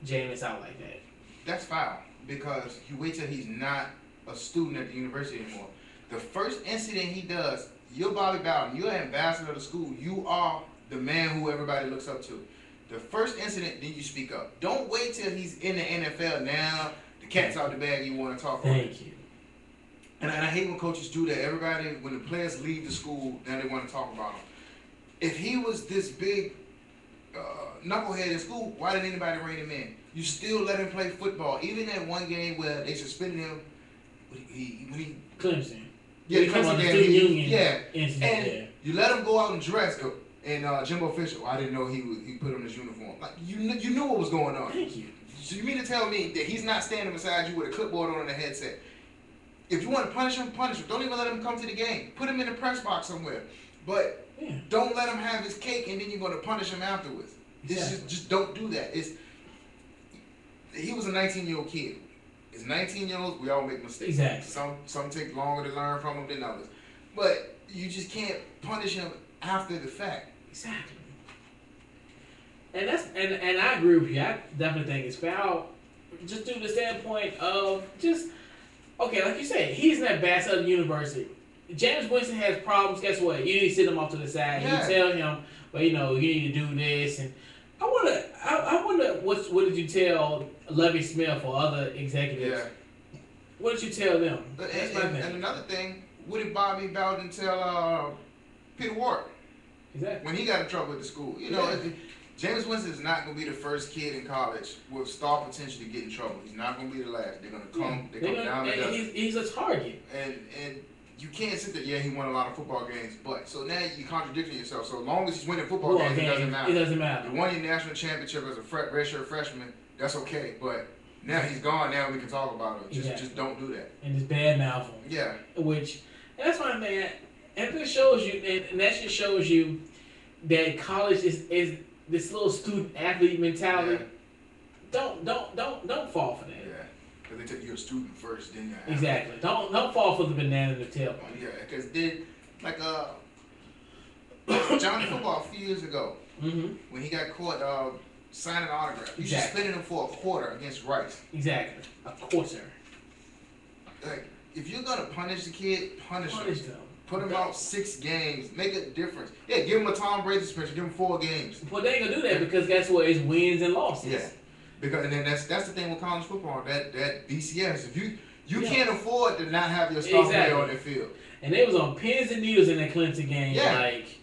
Jameis out like that? That's foul because you wait till he's not a student at the university anymore. The first incident he does, you're Bobby Bowden. You're an ambassador of the school. You are the man who everybody looks up to. The first incident, then you speak up. Don't wait till he's in the NFL now. The cat's out the bag. You want to talk about it. Thank you. And I hate when coaches do that. Everybody, when the players leave the school, then they want to talk about him. If he was this big knucklehead in school, why didn't anybody rein him in? You still let him play football. Even that one game where they suspended him, when he Clemson. yeah, We come Clemson on the game, student union yeah, incident and there. you let him go out and dress. And Jimbo Fisher, I didn't know he put on his uniform. Like you knew what was going on. Thank you. So you mean to tell me that he's not standing beside you with a clipboard on and a headset? If you want to punish him, punish him. Don't even let him come to the game. Put him in the press box somewhere. But don't let him have his cake and then you're going to punish him afterwards. Exactly. Just don't do that. He was a 19-year-old kid. As 19-year-olds, we all make mistakes. Exactly. Some take longer to learn from them than others. But you just can't punish him after the fact. Exactly. And and I agree with you. I definitely think it's foul. Just due to the standpoint of like you said, he's an ambassador of the university. James Winston has problems. Guess what? You need to sit him off to the side. Yeah. You tell him, well, you need to do this. And I wonder what did you tell Lovie Smith or other executives? Yeah. What did you tell them? That's my thing. And another thing, what did Bobby Bowden tell Peter Ward Exactly. when he got in trouble at the school? James Winston is not going to be the first kid in college with star potential to get in trouble. He's not going to be the last. They're going to come. They come down the dust. He's a target. And you can't sit there. Yeah, he won a lot of football games, but so now you're contradicting yourself. So long as he's winning football games, it doesn't matter. It doesn't matter. You won your national championship as a redshirt freshman. That's okay, but now he's gone. Now we can talk about it. Just don't do that. And it's bad mouth him. Yeah. And that's why, man. And it shows you, and that just shows you that college is this little student athlete mentality. Yeah. Don't fall for that. Yeah. Because they take you a student first, then you Exactly. Don't fall for the banana in the tailpipe. Yeah, because Johnny Football a few years ago, when he got caught signing an autograph, you suspended him for a quarter against Rice. Exactly. A quarter. Like, if you're gonna punish the kid, punish him. Put him out 6 games. Make a difference. Yeah, give him a Tom Brady suspension. Give him 4 games. But they ain't gonna do that because guess what? It's wins and losses. Yeah. Because and then that's the thing with college football. That BCS. If you can't afford to not have your star player on the field. And they was on pins and needles in that Clemson game. Yeah. Like,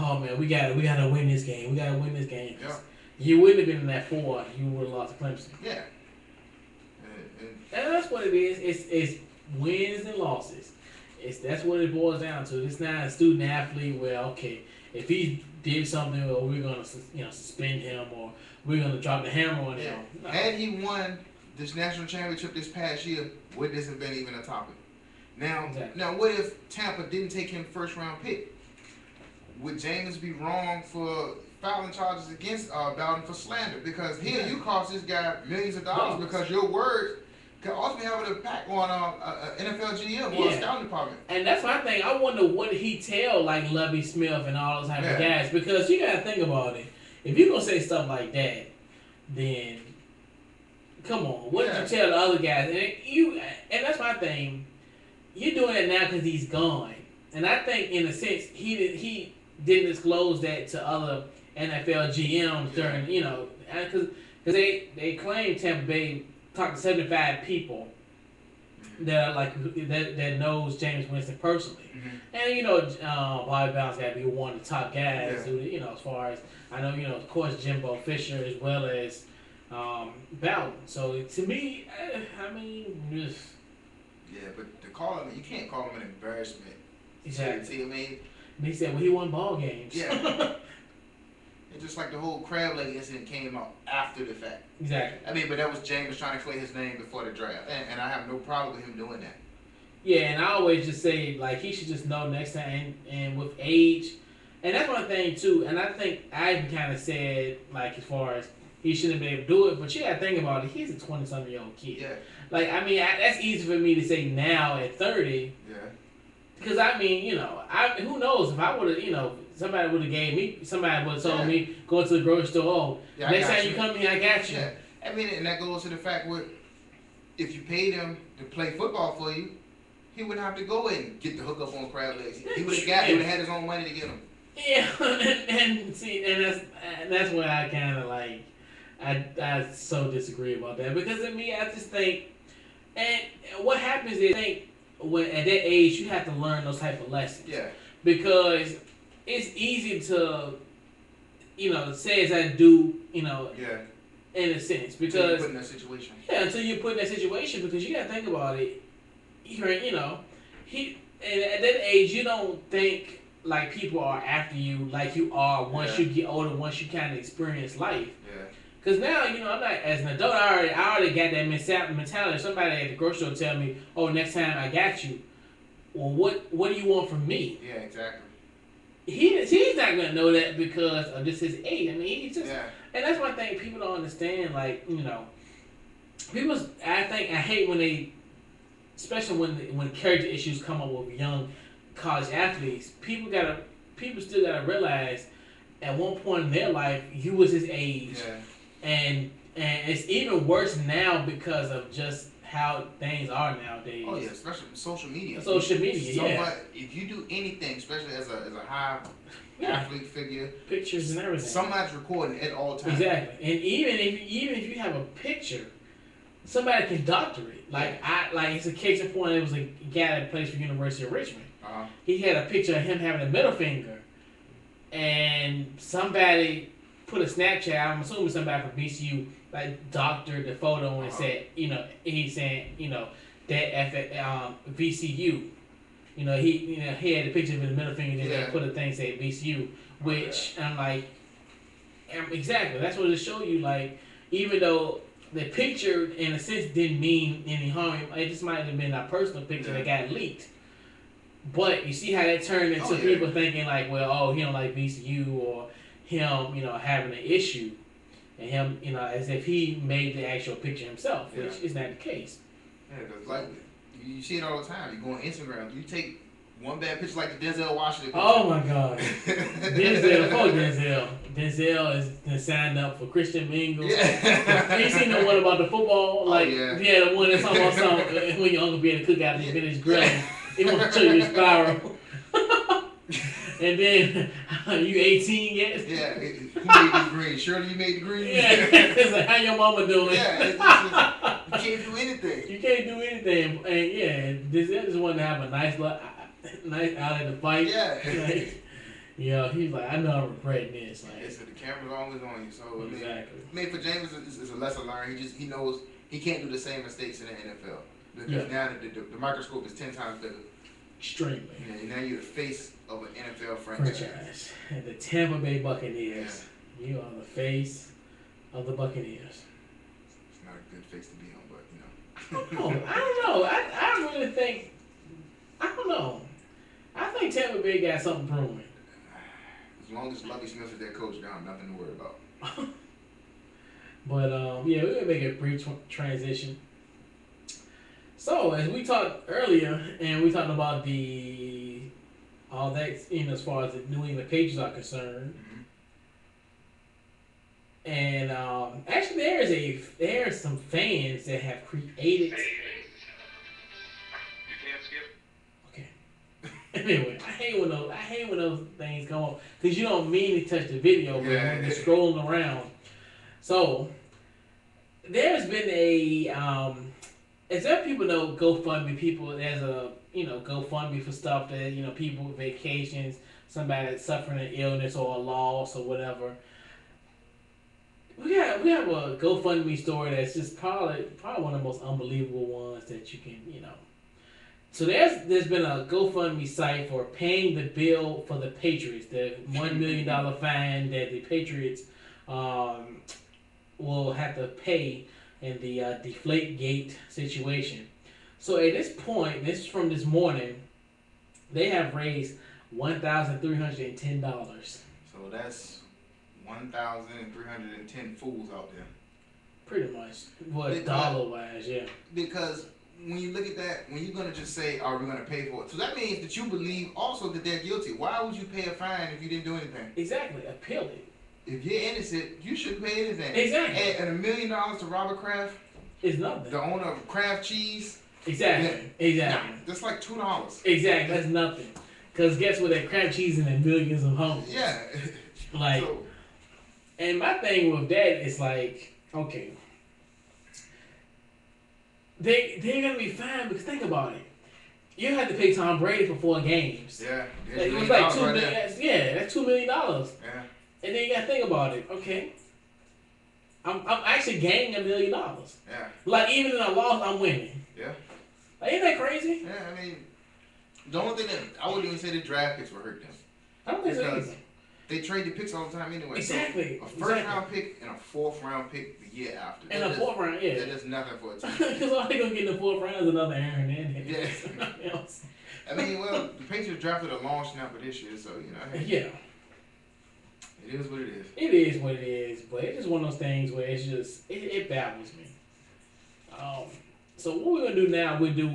oh man, we gotta win this game. We gotta win this game. Yeah. You wouldn't have been in that 4. You would have lost to Clemson. Yeah. And that's what it is. It's wins and losses. That's what it boils down to. It's not a student athlete where, okay, if he did something, well, we're gonna suspend him or we're gonna drop the hammer on him. No. Had he won this national championship this past year, would this have been even a topic? Now, what if Tampa didn't take him first round pick? Would James be wrong for filing charges against Bowden for slander? Because here you cost this guy millions of dollars because your words Could also be having a pack on NFL GM or Yeah. scouting department. And that's my thing. I wonder what did he tell like Lovie Smith and all those type of guys, because you gotta think about it. If you gonna say stuff like that, then come on, what did you tell the other guys? And that's my thing. You're doing it now because he's gone, and I think in a sense he didn't disclose that to other NFL GMs during because they claim Tampa Bay talked to 75 people that are like that knows James Winston personally, and Bobby Bowden's got to be one of the top guys who as far as I know, of course Jimbo Fisher as well as Bowden. So to me, I mean, just but to call him, you can't call him an embarrassment. Exactly. See, I mean, and he said, well, he won ball games. Yeah. It's just like the whole crab leg incident came out after the fact. Exactly. I mean, but that was James trying to clear his name before the draft, and I have no problem with him doing that. Yeah, and I always just say like he should just know next time, and with age, and that's one thing too. And I think I even kind of said like as far as he shouldn't be able to do it, but you got to think about it. He's a 20-something-year-old kid. Yeah. Like I mean, that's easy for me to say now at 30. Yeah. Because I mean, who knows if I would have, somebody would have gave me, somebody would have told me going to the grocery store. Oh, next time you come here, I got you. Yeah. I mean, and that goes to the fact where if you paid him to play football for you, he wouldn't have to go and get the hookup on crab legs. He would have had his own money to get him. Yeah, and see, and that's where I kind of like, I so disagree about that, because to me, I just think, and what happens is, I think when at that age you have to learn those type of lessons. Yeah. Because it's easy to, say as I do, Yeah. in a sense, because until you're put in that situation. Yeah, until you're put in that situation, because you got to think about it. And at that age, you don't think like people are after you like you are once you get older, once you kind of experience life. Yeah. Because now, I'm not, as an adult, I already got that mentality. If somebody at the grocery store tell me, oh, next time I got you, well, what do you want from me? Yeah, exactly. He's not going to know that because of just his age. I mean, he's just, and that's one thing people don't understand, like, I hate when they, especially when character issues come up with young college athletes, people still gotta realize at one point in their life you was his age. Yeah. And it's even worse now because of just how things are nowadays. Oh yeah, especially with social media. If you do anything, especially as a high athlete figure, pictures and everything, somebody's recording at all times. Exactly, and even if you have a picture, somebody can doctor it. Like it's a case in point. It was a guy that plays for University of Richmond. He had a picture of him having a middle finger, and somebody put a Snapchat. I'm assuming somebody from BCU like doctored the photo and said, he's saying, that at VCU. He had a picture of his middle finger and they put a thing saying VCU, which I'm like, exactly. That's what it showed you. Like, even though the picture in a sense didn't mean any harm, it just might have been a personal picture that got leaked. But you see how that turned into people thinking like, well, he don't like VCU, or him, having an issue, and him, as if he made the actual picture himself, which is not the case. Yeah, because like you see it all the time. You go on Instagram, you take one bad picture like the Denzel Washington picture. Oh my God, Denzel is signed up for Christian Mingle. Yeah. You seen the one about the football? Like, the one that's talking about something when your uncle be in the cookout and finish grilling. He want to show you a spiral. And then, you 18 yet? Yeah, who made the green? Shirley, you made the green? Yeah, it's like, how your mama doing? Yeah, you can't do anything. You can't do anything. And this just wanted to have a nice out in the fight. Yeah. He's like, I know I'm regretting this. Like, so the camera's always on you. So exactly. I mean, for James, it's a lesson learned. He knows he can't do the same mistakes in the NFL. Because now the microscope is 10 times bigger. Extremely. Yeah, now you're the face of an NFL franchise. And the Tampa Bay Buccaneers. Yeah. You are the face of the Buccaneers. It's not a good face to be on, but I don't know. I really think, I don't know. I think Tampa Bay got something brewing. As long as Lovie Smith is their coach, they have nothing to worry about. But we're gonna make a brief transition. So as we talked earlier, and we talked about the all that as far as the New England Patriots are concerned, and actually there are some fans that have created. Okay. Anyway, I hate when those things come up because you don't mean to touch the video when you're scrolling around. So there's been as there people know GoFundMe people. There's a GoFundMe for stuff that people with vacations, somebody that's suffering an illness or a loss or whatever. We have a GoFundMe story that's just probably one of the most unbelievable ones that you can. So there's been a GoFundMe site for paying the bill for the Patriots, the $1 million fine that the Patriots will have to pay in the Deflategate situation. So at this point, this is from this morning, they have raised $1,310. So that's 1,310 fools out there. Pretty much, dollar wise, yeah. Because when you look at that, when you're gonna just say, "Are we gonna pay for it?" So that means that you believe also that they're guilty. Why would you pay a fine if you didn't do anything? Exactly, appeal it. If you're innocent, you shouldn't pay anything. Exactly. And $1 million to Robert Kraft, it's nothing. the owner of Kraft Cheese. Exactly. Exactly. That's like $2. Exactly. That's nothing. Because guess what? That Kraft Cheese in the millions of homes. Yeah. Like, and my thing with that is like, okay, they're gonna be fine because think about it. You had to pay Tom Brady for 4 games. Yeah. It was like $2 million. Yeah, that's $2 million. Yeah. And then you gotta think about it. Okay, I'm actually gaining $1 million. Yeah. Like even in a loss, I'm winning. Yeah. Like, ain't that crazy? Yeah. I mean, the only thing that I wouldn't even say the draft picks will hurt them. I don't think so either. They trade the picks all the time anyway. Exactly. So a first round pick and a 4th round pick the year after. And a 4th round, yeah. That does nothing for a team. Because all they gonna get in the 4th round is another Aaron Hernandez. Yeah. I mean, well, the Patriots drafted a long snapper this year, so hey, yeah. It is what it is. It is what it is, but it's just one of those things where it's just it baffles me. So what we're gonna do now, we do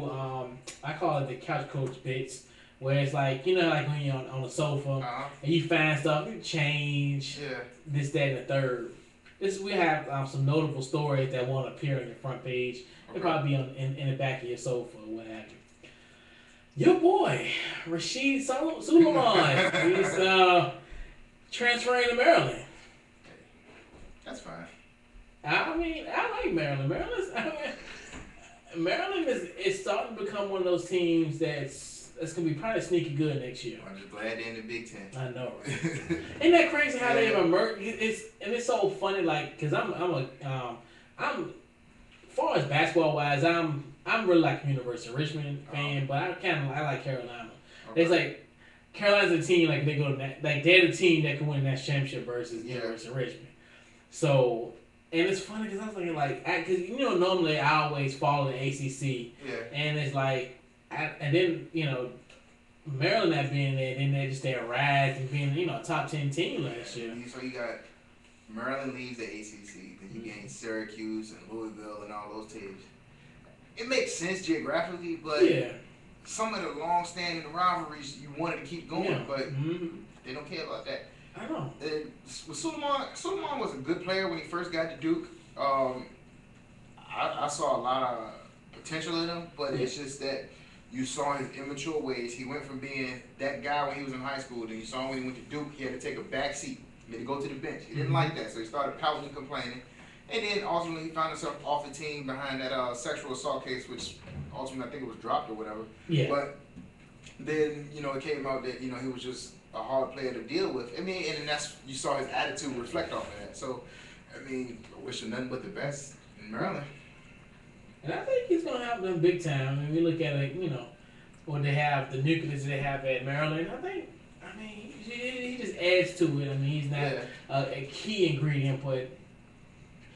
I call it the couch coach bits, where it's like like when you're on the sofa and you find stuff, you change this, that, and the third. We have some notable stories that won't appear on your front page. They'll probably be in the back of your sofa or what have you. Your boy Rashid Suleiman is transferring to Maryland. That's fine. I mean, I like Maryland. Maryland is starting to become one of those teams that's gonna be probably sneaky good next year. I'm just glad they're in the Big Ten. I know, right? Ain't that crazy how they even merged? It's so funny, like, cause I'm as far as basketball wise, I'm really like a University of Richmond fan, but I like Carolina. Okay. It's like Carolina's a team like they go to like they're the team that can win that championship versus University of Richmond. So. And it's funny because I was thinking because normally I always follow the ACC, and it's like, and then Maryland not being there, then they just rise and being a top 10 team last year. So you got Maryland leaves the ACC, then you gain Syracuse and Louisville and all those teams. It makes sense geographically, but some of the long-standing rivalries you wanted to keep going, but they don't care about that. I know. Suleiman was a good player when he first got to Duke. I saw a lot of potential in him, but it's just that you saw his immature ways. He went from being that guy when he was in high school, then you saw him when he went to Duke, he had to take a back seat. He had to go to the bench. He didn't like that, so he started pouting and complaining. And then ultimately he found himself off the team behind that sexual assault case, which ultimately I think it was dropped or whatever. Yeah. But then, it came out that, he was just a hard player to deal with. I mean, and that's, you saw his attitude reflect off of that. So, I mean, I wish him nothing but the best in Maryland. And I think he's going to have them big time. I mean, we look at it, when they have the nucleus they have at Maryland, I mean, he just adds to it. I mean, he's not a key ingredient, but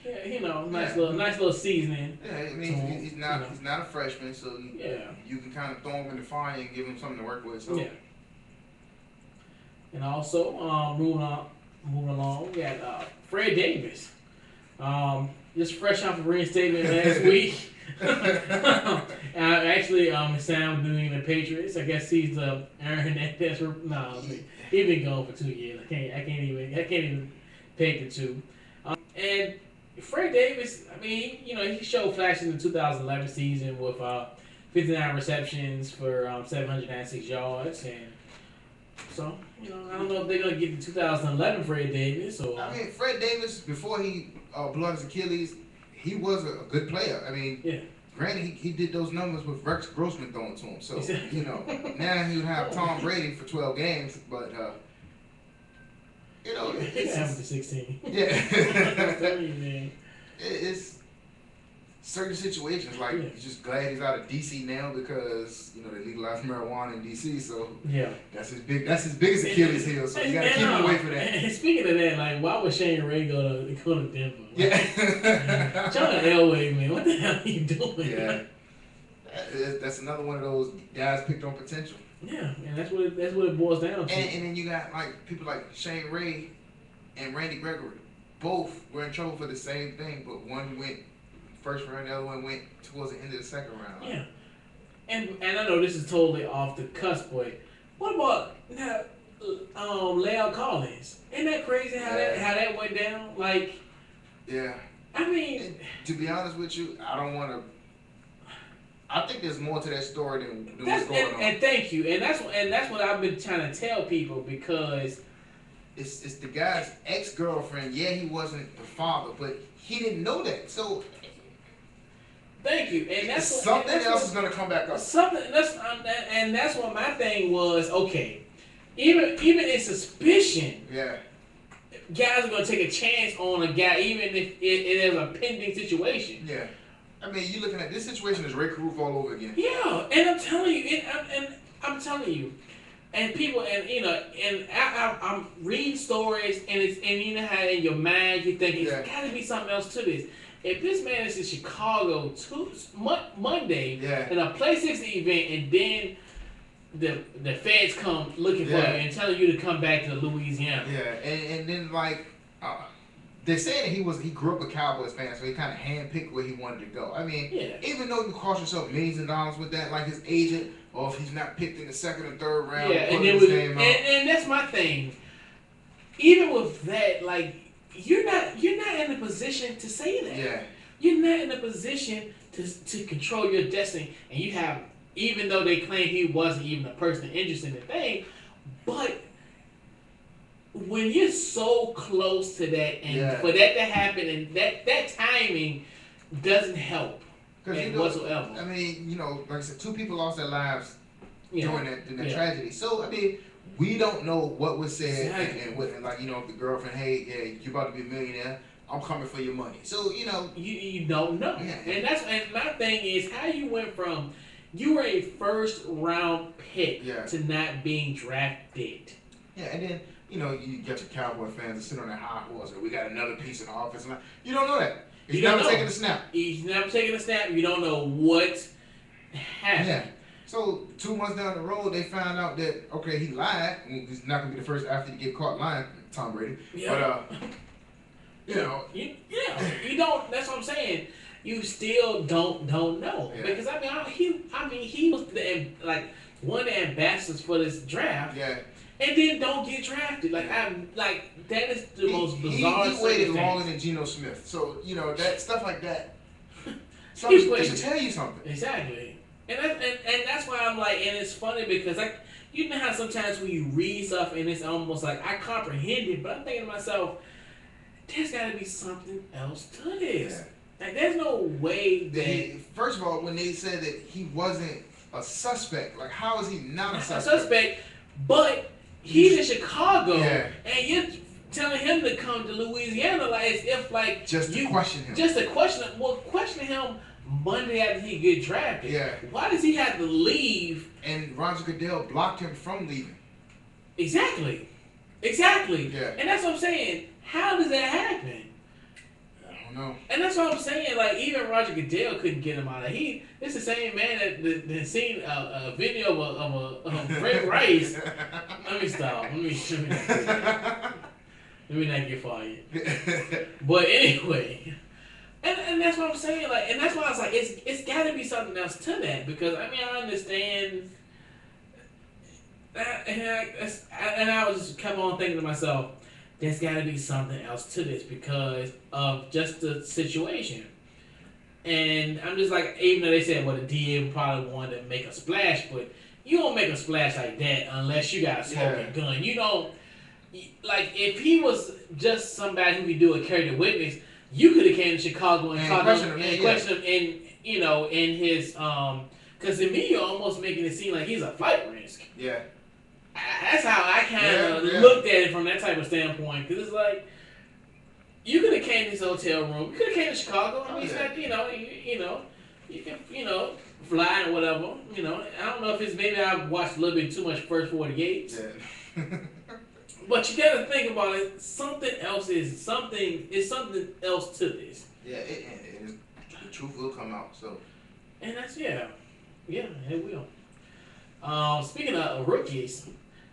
nice little seasoning. Yeah, I mean, he's not a freshman, so you can kind of throw him in the fire and give him something to work with. So. Yeah. And also, moving along, we got Fred Davis. Just fresh off the reinstatement last week. Actually, Sam doing the Patriots. I guess he's Aaron Hernandez. No, he been gone for 2 years. I can't even pick the two. And Fred Davis. I mean, he showed flashes in the 2011 season with 59 receptions for 796 yards, and so I don't know if they're gonna get the 2011 Fred Davis or. I mean, Fred Davis before he blew out his Achilles, he was a good player. I mean, yeah. Granted, he did those numbers with Rex Grossman throwing to him. So, now he would have Tom Brady for 12 games, but, It's happened to 16. Yeah. I'm telling you, man. It's certain situations, like, you're just glad he's out of D.C. now because, they legalized marijuana in D.C., so yeah, that's his biggest Achilles heel, so you got to keep him away from that. And speaking of that, like, why would Shane Ray go to Denver? Yeah. John Elway, man, what the hell are you doing? Yeah. That's another one of those guys picked on potential. Yeah, and that's what it boils down to. And then you got like people like Shane Ray and Randy Gregory. Both were in trouble for the same thing, but one went first round, the other one went towards the end of the second round. Yeah. And I know this is totally off the cusp, but what about now La'el Collins? Isn't that crazy how that went down? Like, yeah. I mean, and to be honest with you, I think there's more to that story than what's going on. And thank you. And that's what I've been trying to tell people, because it's the guy's ex-girlfriend. Yeah, he wasn't the father, but he didn't know that. So thank you. And that's something else is going to come back up. That's what my thing was. Okay, even in suspicion, yeah, guys are going to take a chance on a guy, even if it is a pending situation. Yeah. I mean, you're looking at this situation as Ray Caruth all over again. Yeah, and I'm telling you, I'm telling you, and people, and I'm reading stories, and you know how in your mind you think it's got to be something else to this. If this man is in Chicago Monday in a Play 60 event, and then the feds come looking for you and telling you to come back to Louisiana. Yeah, and then like. They're saying that he grew up a Cowboys fan, so he kind of handpicked where he wanted to go. I mean, even though you cost yourself millions of dollars with that, like his agent, or if he's not picked in the second or third round, and that's my thing. Even with that, like you're not in a position to say that. Yeah, you're not in a position to control your destiny, and you have, even though they claim he wasn't even a person interested in the thing, but when you're so close to that, and for that to happen, and that timing doesn't help whatsoever. I mean, like I said, 2 people lost their lives during that tragedy. So I mean, we don't know what was said, and like the girlfriend, hey, you about to be a millionaire. I'm coming for your money. So you don't know, and my thing is how you went from you were a first round pick to not being drafted. Yeah, and then. You got your Cowboy fans that sit on their high horse, and we got another piece in the offense. You don't know that. He's never taken a snap. He's never taken a snap. You don't know what happened. Yeah. So 2 months down the road, they found out that, okay, he lied. He's not going to be the first athlete to get caught lying, Tom Brady. Yeah. But, you don't. That's what I'm saying. You still don't know. Yeah. Because, he was one of the ambassadors for this draft. Yeah. And then don't get drafted. That is the most bizarre. He waited longer than Geno Smith, so that stuff like that. That should tell you something. Exactly, and that's why I'm like, and it's funny because you know how sometimes when you read stuff and it's almost like I comprehend it, but I'm thinking to myself, there's got to be something else to this. Yeah. Like there's no way that. First of all, when they said that he wasn't a suspect, like how is he not a suspect? A suspect, but. He's in Chicago, and you're telling him to come to Louisiana, as if just to question him. Just to question him. Well, question him Monday after he get drafted. Yeah. Why does he have to leave? And Roger Goodell blocked him from leaving. Exactly. Yeah. And that's what I'm saying. How does that happen? I don't know. And that's what I'm saying. Even Roger Goodell couldn't get him out of. It's the same man that seen a video of a Ray Rice. Let me stop. Let me not get fired. But anyway, and that's what I'm saying. Like, and that's why I was like, it's got to be something else to that because I mean I understand. And I was just kept on thinking to myself, there's got to be something else to this because of just the situation. And I'm just like, even though they said, well, the DM probably wanted to make a splash, but you don't make a splash like that unless you got a smoking gun. You don't, like, if he was just somebody who could do a carry the witness, you could have came to Chicago and talked to him and questioned him in, you know, in his, because to me, you're almost making it seem like he's a flight risk. Yeah. That's how I kind of looked at it from that type of standpoint. Because it's like, you could have came to this hotel room. You could have came to Chicago. I mean, it's like, you can, fly or whatever. You know, I don't know if it's maybe I watched a little bit too much First 48. Yeah. But you got to think about it. Something else is something else to this. Yeah, and the truth will come out. So. And that's it will. Speaking of rookies,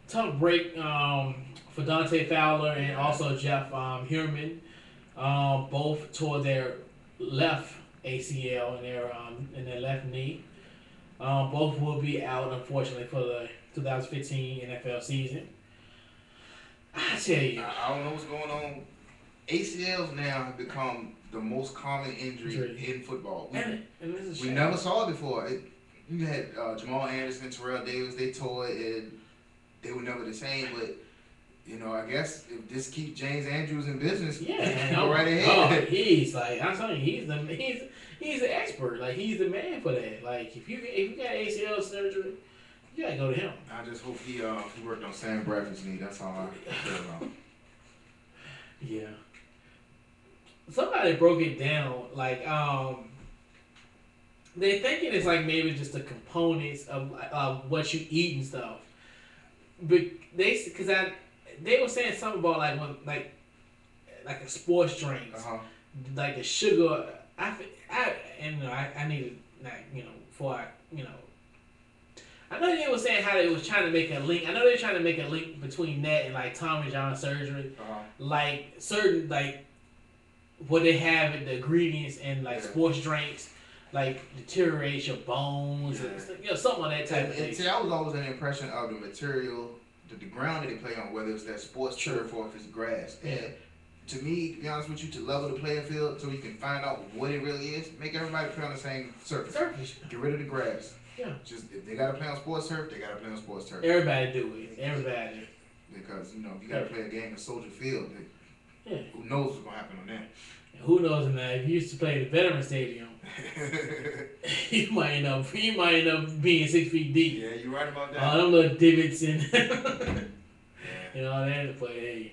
tough break for Dante Fowler and also Jeff Heuerman. Both tore their left ACL in their left knee. Both will be out, unfortunately, for the 2015 NFL season. I tell you, I don't know what's going on. ACLs now have become the most common injury in football. We never saw it before. You had Jamal Anderson, Terrell Davis. They tore it, and they were never the same. But I guess if this keeps James Andrews in business, go right ahead. He's like I'm telling you, he's the expert. Like he's the man for that. Like if you got ACL surgery, you gotta go to him. I just hope he worked on Sam Bradford's knee. That's all I care about. Yeah. Somebody broke it down like they're thinking it's like maybe just the components of what you eat and stuff. But they were saying something about like when like a sports drinks, like the sugar. I need to before I know they were saying how they was trying to make a link. I know they were trying to make a link between that and like Tommy John surgery, like certain like what they have in the ingredients in like sports drinks. Like deteriorate your bones, something like that type of thing. See, I was always under the impression of the material, the ground that they play on, whether it's that sports turf or if it's grass. Yeah. And to me, to be honest with you, to level the playing field so you can find out what it really is, make everybody play on the same surface. Get rid of the grass. Yeah. Just if they gotta play on sports turf, they gotta play on sports turf. Everybody do it. Everybody. Because if you gotta play a game in Soldier Field, who knows what's gonna happen on that? Who knows now? If you used to play the Veteran Stadium, you might end up being 6 feet deep. Yeah, you're right about that. All them little divots and that. But hey,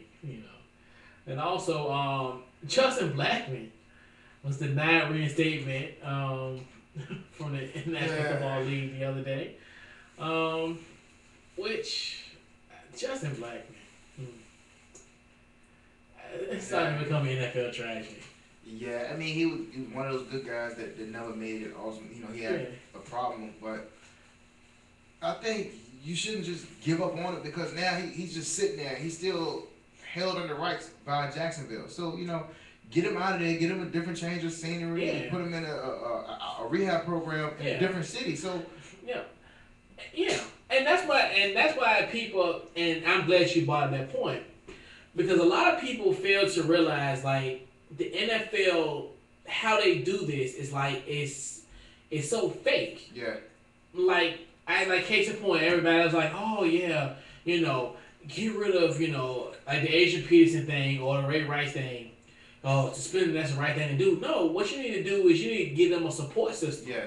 and also Justin Blackman was denied reinstatement from the National Football League the other day. Which Justin Blackman, it's starting to become an NFL tragedy. Yeah, I mean he was one of those good guys that never made it. Also, he had a problem, but I think you shouldn't just give up on it because now he's just sitting there. He's still held under rights by Jacksonville. So get him out of there, get him a different change of scenery, put him in a rehab program in a different city. So and that's why people, and I'm glad you brought up that point because a lot of people fail to realize like. The NFL, how they do this is like it's so fake. Yeah. Like case in point, everybody was like, oh yeah, get rid of like the Adrian Peterson thing or the Ray Rice thing. Oh, suspending that's the right thing to do. No, what you need to do is you need to give them a support system. Yeah.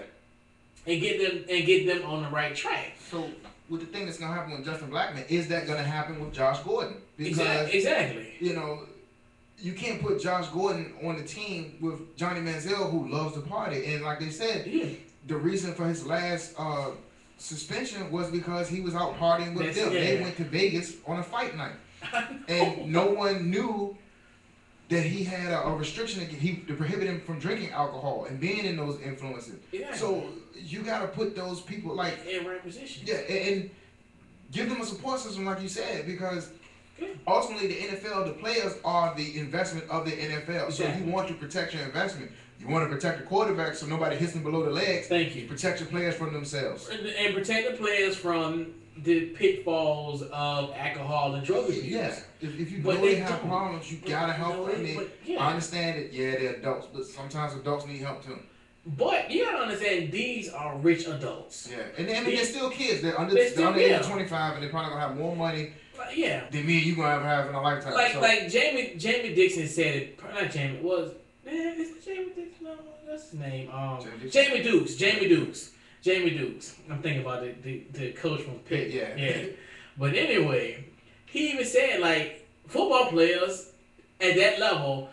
And get them on the right track. So with the thing that's gonna happen with Justin Blackman, is that gonna happen with Josh Gordon? Because exactly. You can't put Josh Gordon on the team with Johnny Manziel, who loves to party. And like they said, the reason for his last suspension was because he was out partying with them. Yeah. They went to Vegas on a fight night. And no one knew that he had a restriction to prohibit him from drinking alcohol and being in those influences. Yeah. So you got to put those people like in right position. Yeah, and give them a support system like you said because ultimately, the NFL, the players are the investment of the NFL. So if you want to protect your investment, You want to protect the quarterback so nobody hits him below the legs. Thank you. Protect your players from themselves. And protect the players from the pitfalls of alcohol and drug abuse. Yeah. If you But know they they have don't. problems, you gotta help No, them. I mean, but, yeah. I understand that. Yeah, they're adults, but sometimes adults need help too. But you gotta understand, these are rich adults. Yeah, and they're still kids. They're under They're still- age yeah. of 25, and they're probably gonna have more money Like, yeah. than me and you gonna ever have in a lifetime. So, Like Jamie Dixon said it. Not Jamie. It was. Is it Jamie Dixon? No, that's his name. Jamie Dukes. I'm thinking about the coach from Pitt. Yeah. But anyway, he even said like football players at that level,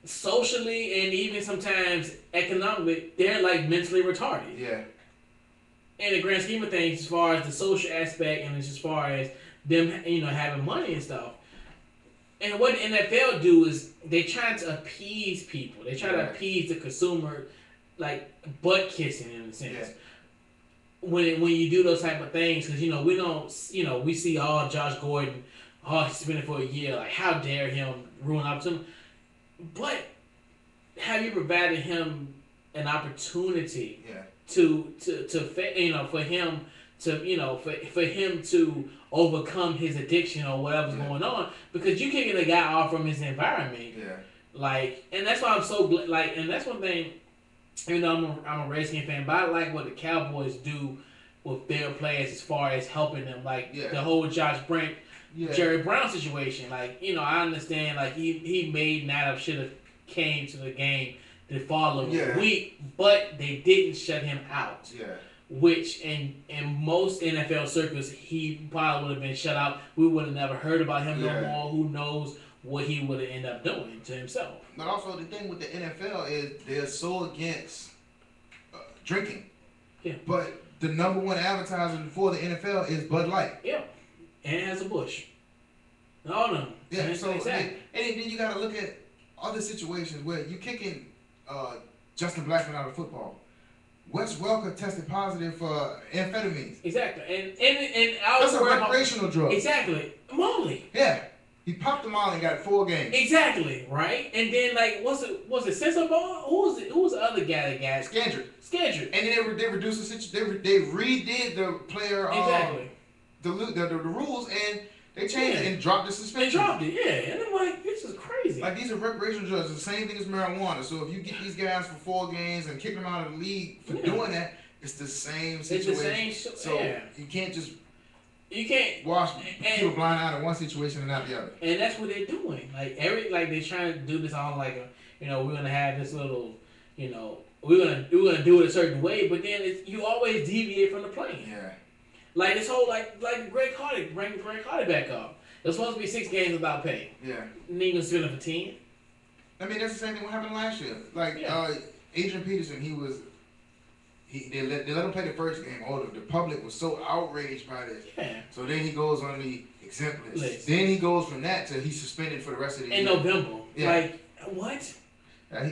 socially and even sometimes economically, they're like mentally retarded. Yeah. In the grand scheme of things, as far as the social aspect and as far as them, having money and stuff. And what the NFL do is they try to appease people. They try to appease the consumer, like butt kissing in a sense. Yeah. When you do those type of things, because we don't, we see Josh Gordon, he's spending for a year. Like, how dare him ruin opportunity? But have you provided him an opportunity? Yeah. For him to overcome his addiction or whatever's going on, because you kicking a guy off from his environment. Yeah. Like, and that's why I'm so like, and that's one thing. I'm a Redskins fan, but I like what the Cowboys do with their players as far as helping them. Like the whole Josh Brent, Jerry Brown situation. Like, I understand. Like he may not have should have came to the game the following week, but they didn't shut him out. Yeah. Which in most NFL circles, he probably would have been shut out. We would have never heard about him no more. Who knows what he would have ended up doing to himself. But also the thing with the NFL is they're so against drinking. Yeah. But the number one advertiser for the NFL is Bud Light. Yeah. And Anheuser-Busch. All of them. Yeah. So exactly. and then you got to look at other situations where you're kicking Justin Blackman out of football. Wes Welker tested positive for amphetamines. Exactly. And that's a recreational drug. Exactly. Molly. Yeah. He popped the Molly and got 4 games. Exactly, right? And then was it Cesar Ball? Who was the other guy that got Scandrick. And then they reduced the situation. They redid the player exactly the rules, and they changed it and dropped the suspension. They dropped it, yeah. And I'm like, this is crazy. Like, these are recreational drugs. It's the same thing as marijuana. So if you get these guys for 4 games and kick them out of the league for doing that, it's the same situation. It's the same. So you can't just wash keep a blind eye in one situation and not the other. And that's what they're doing. Like they're trying to do this on like we're gonna have this little, we're gonna do it a certain way, but then you always deviate from the plan. Yeah. Like this whole like Greg Hardy, bring Greg Hardy back up. There's supposed to be 6 games without pay. Yeah. And then you can spend it for 10. I mean, that's the same thing what happened last year. Like Adrian Peterson, they let him play the first game. The public was so outraged by this. Yeah. So then he goes on the exempt list. Then he goes from that to he's suspended for the rest of the year. In November. Yeah. Like, what?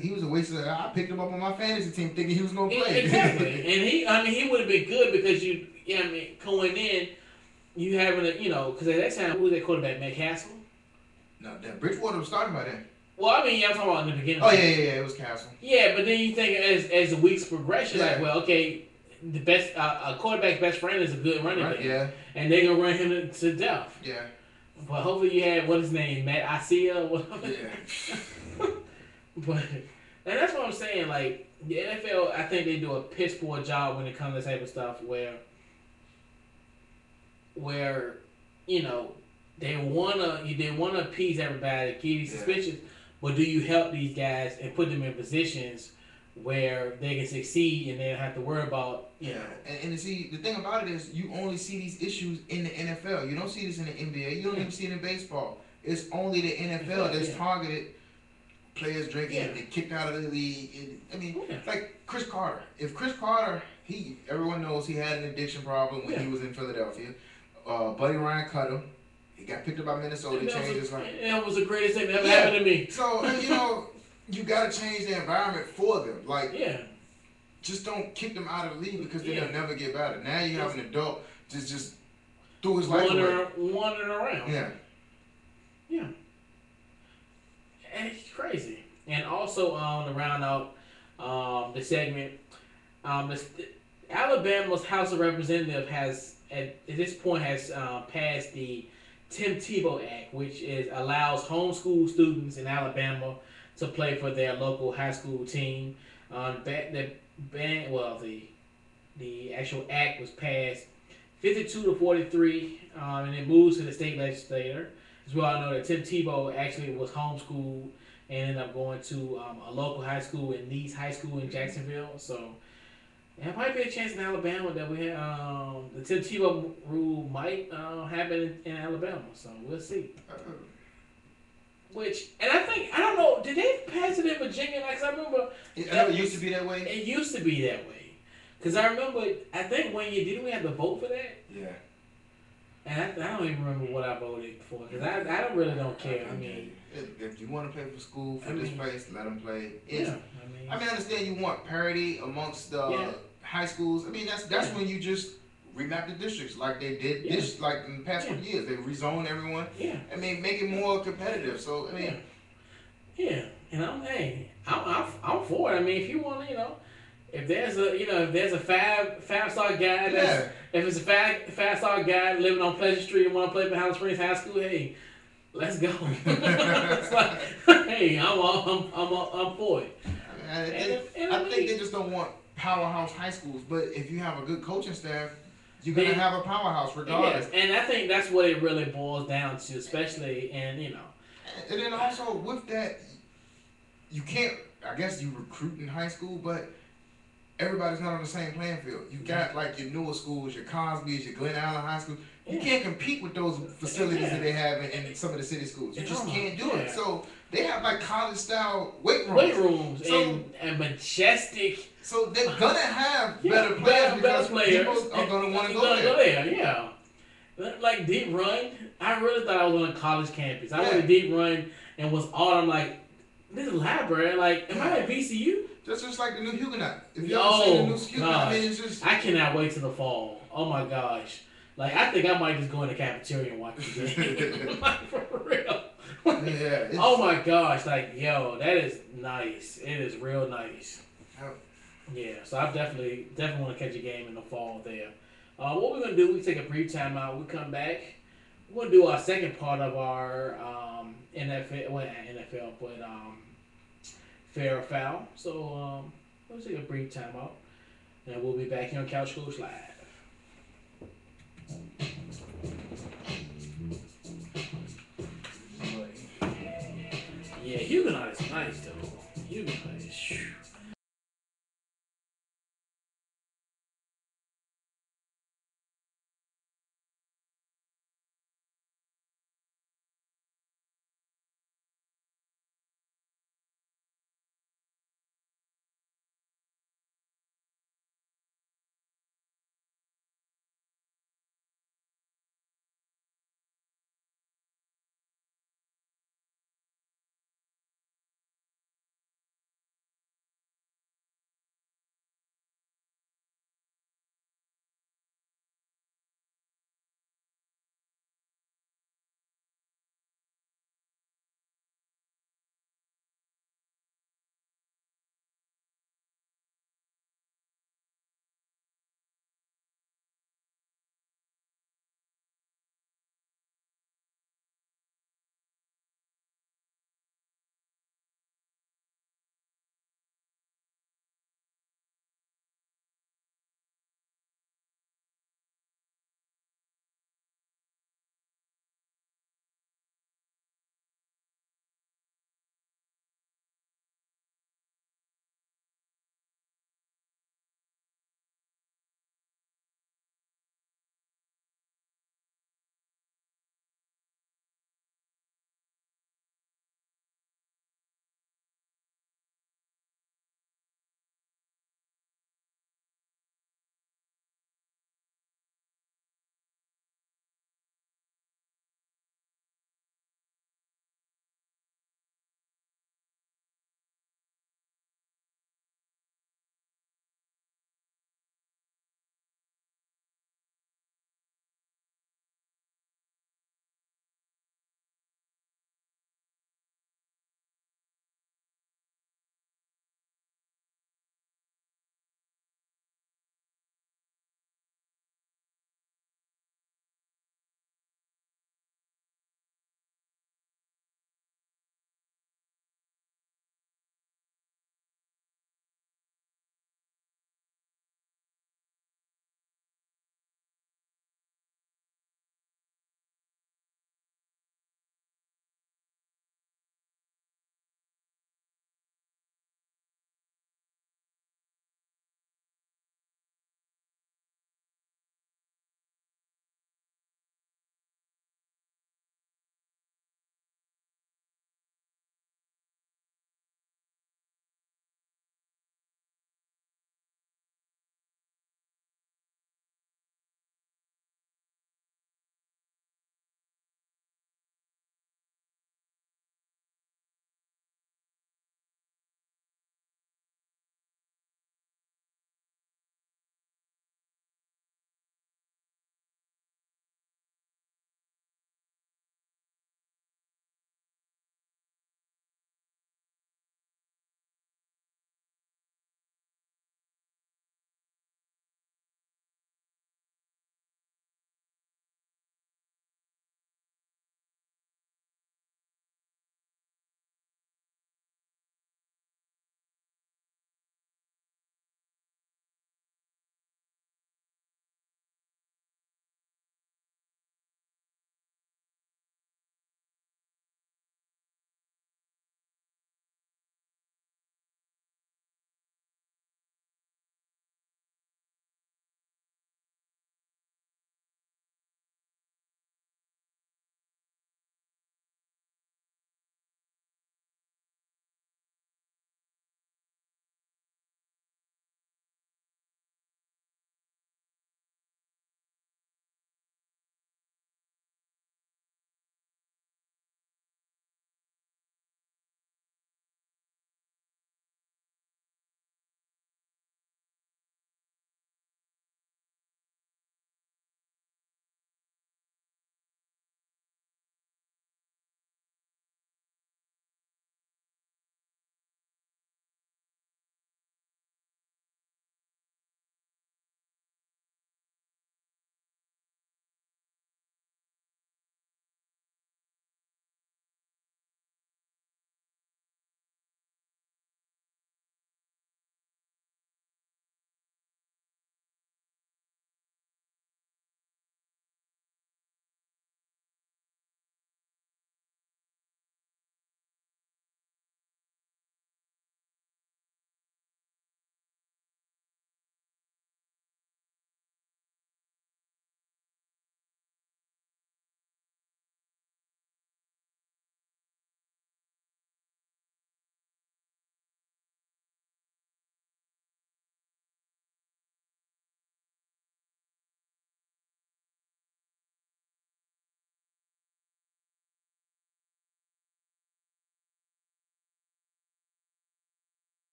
He was a waste of. I picked him up on my fantasy team thinking he was going to play. Exactly. And he would have been good because going in, you having because at that time, who was that quarterback, Matt Castle? No, Bridgewater was starting by then. Well, I'm talking about in the beginning. Oh, yeah, it was Castle. Yeah, but then you think as the weeks progress, you're like, well, okay, the best a quarterback's best friend is a good running back. Yeah. And they're gonna run him to death. Yeah. But hopefully you had what's his name, Matt Asia, whatever. Yeah. But and that's what I'm saying. Like the NFL, I think they do a piss poor job when it comes to this type of stuff where they wanna appease everybody, give these suspicions, but do you help these guys and put them in positions where they can succeed and they don't have to worry about And see, the thing about it is you only see these issues in the NFL. You don't see this in the NBA. You don't even see it in baseball. It's only the NFL that's targeted players drinking. They kicked out of the league. Like Chris Carter. If Chris Carter, everyone knows he had an addiction problem when he was in Philadelphia. Buddy Ryan cut him. He got picked up by Minnesota. He changed his life. That was the greatest thing that ever happened to me. So, you got to change the environment for them. Like, just don't kick them out of the league because then they'll never get better. Now you have an adult just threw his life away. Wandering around. Yeah. Yeah. And it's crazy. And also to round out the segment, Alabama's House of Representatives has at this point has passed the Tim Tebow Act, which allows homeschool students in Alabama to play for their local high school team. The ban well the actual act was passed 52-43, and it moves to the state legislature. As well, I know that Tim Tebow actually was homeschooled and ended up going to a local high school in Leeds High School in Jacksonville. So there might be a chance in Alabama that we have the Tim Tebow rule might happen in Alabama. So we'll see. Which, and I don't know, did they pass it in Virginia? Like, 'cause I remember It used to be that way. it used to be that way. Because I remember, I think one year, didn't we have to vote for that? Yeah. And I don't even remember what I voted for. Because I really don't care. I mean, if you want to play for school for this place, let them play. yeah. I understand you want parity amongst the Yeah. high schools. I mean, that's when you just remap the districts like they did this like in the past couple years. They rezone everyone. Yeah. I mean, make it more competitive. So I mean, yeah. And I'm for it. I mean, if you want to, if there's a five-star guy that's if it's a five-star guy living on Pleasure Street and want to play for Highland Springs High School, hey, let's go. It's like, hey, I'm for it. I think they just don't want powerhouse high schools. But if you have a good coaching staff, you're gonna have a powerhouse regardless. Yeah, and I think that's what it really boils down to, especially And then also with that, you can't. I guess you recruit in high school, but everybody's not on the same playing field. You got like your newer schools, your Cosby's, your Glen Allen High School. You can't compete with those facilities that they have in some of the city schools. You just can't do it. So they have like college style weight rooms. And majestic. So they're gonna have better players because people are gonna want to go there. Yeah. Like Deep Run, I really thought I was on a college campus. I went to Deep Run and was I'm like, this is a library. Like, am I at VCU? That's just like the new Huguenot. If you ever seen the new Huguenot, I mean, it's just. I cannot wait till the fall. Oh my gosh. Like, I think I might just go in the cafeteria and watch the game. Like, for real. Yeah. Oh my gosh. Like, yo, that is nice. It is real nice. Yeah, so I definitely want to catch a game in the fall there. What we're going to do, we take a brief time out. We come back. We're going to do our second part of our NFL, well, not NFL, but fair or foul. So let's take a brief time out. And we'll be back here on Couch Coach Live. Yeah, Huguenot is nice though. Huguenot is.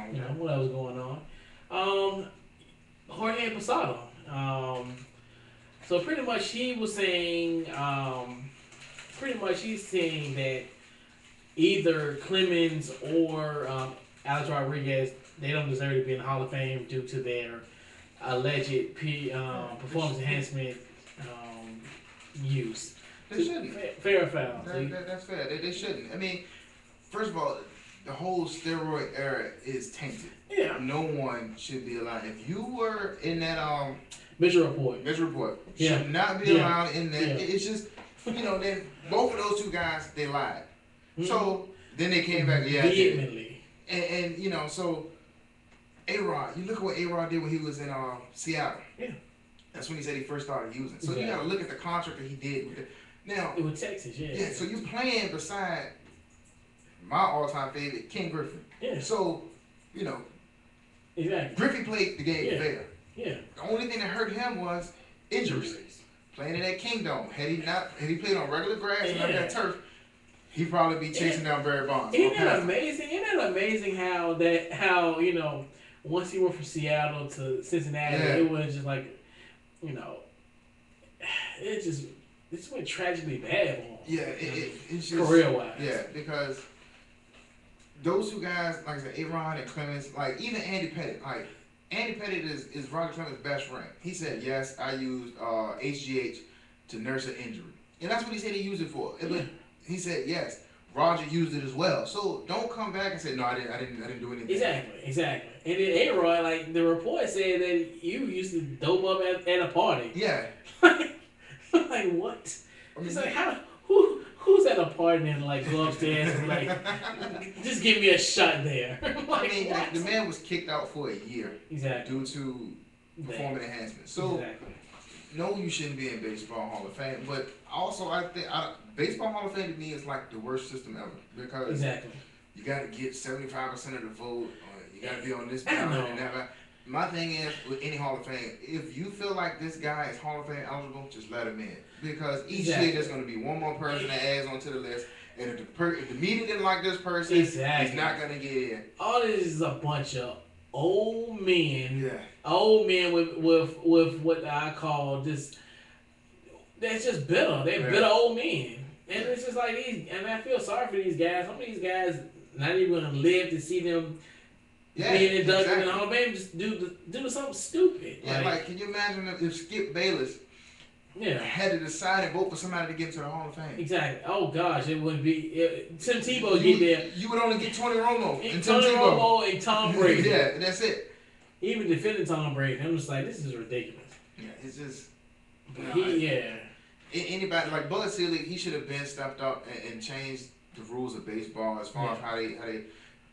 wrong You with know that. what else was going on? Jorge Posada. So pretty much he was saying, pretty much he's saying that either Clemens or Alex Rodriguez, they don't deserve to be in the Hall of Fame due to their alleged performance enhancement use. They shouldn't. Fair or foul? That's fair. They shouldn't. I mean, first of all, the whole steroid era is tainted. Yeah. No one should be allowed. If you were in that Mitchell report. Yeah. should not be Yeah. allowed in that. Yeah. It's just, then both of those two guys, they lied. Mhm. So then they came back. Yeah. Vehemently. And so A-Rod, you look at what A-Rod did when he was in Seattle. Yeah. That's when he said he first started using. So Exactly. you got to look at the contract that he did with it. Now, It was Texas, yeah. yeah, so you playing beside my all-time favorite, Ken Griffey. Yeah. So, Exactly. Griffey played the game Yeah. fair. Yeah. The only thing that hurt him was injuries. Playing in that Kingdom. Had he played on regular grass and not that turf, he'd probably be chasing down Barry Bonds. Isn't that amazing? Isn't that amazing how once he went from Seattle to Cincinnati, it was just like, it just went tragically bad for him. Yeah, it's just career wise. Yeah, because those two guys, like I said, Aaron and Clemens, like even Andy Pettitte, like Andy Pettitte is Roger Clemens' best friend. He said, yes, I used HGH to nurse an injury, and that's what he said he used it for. But he said, yes, Roger used it as well. So don't come back and say, no, I didn't do anything. Exactly. And then A-Rod, like the report said that you used to dope up at a party. Yeah. Like what? It's like who's at a party and like go upstairs and like just give me a shot there. I mean, like, the man was kicked out for a year. Exactly. Due to performance enhancement. So no, you shouldn't be in Baseball Hall of Fame. But also, I think Baseball Hall of Fame to me is like the worst system ever because you got to get 75% of the vote. Or you got to be on this ballot and that. My thing is, with any Hall of Fame, if you feel like this guy is Hall of Fame eligible, just let him in. Because each year there's going to be one more person that adds onto the list. And if the media didn't like this person, he's not going to get in. All this is a bunch of old men. Yeah. Old men with what I call just, that's just bitter. They're bitter old men. And it's just like and I feel sorry for these guys. Some of these guys not even going to live to see them being inducted in the Hall of Fame, just do something stupid. Yeah, like can you imagine if Skip Bayless had to decide and vote for somebody to get into the Hall of Fame? Exactly. Oh gosh, it would be Tim Tebow get there. You would only get Tony Romo and Tony Romo and Tom Brady. Yeah, and that's it. Even defending Tom Brady, I'm just like, this is ridiculous. Yeah, it's just. Anybody like Bud Selig, he should have been stepped up and changed the rules of baseball as far as how they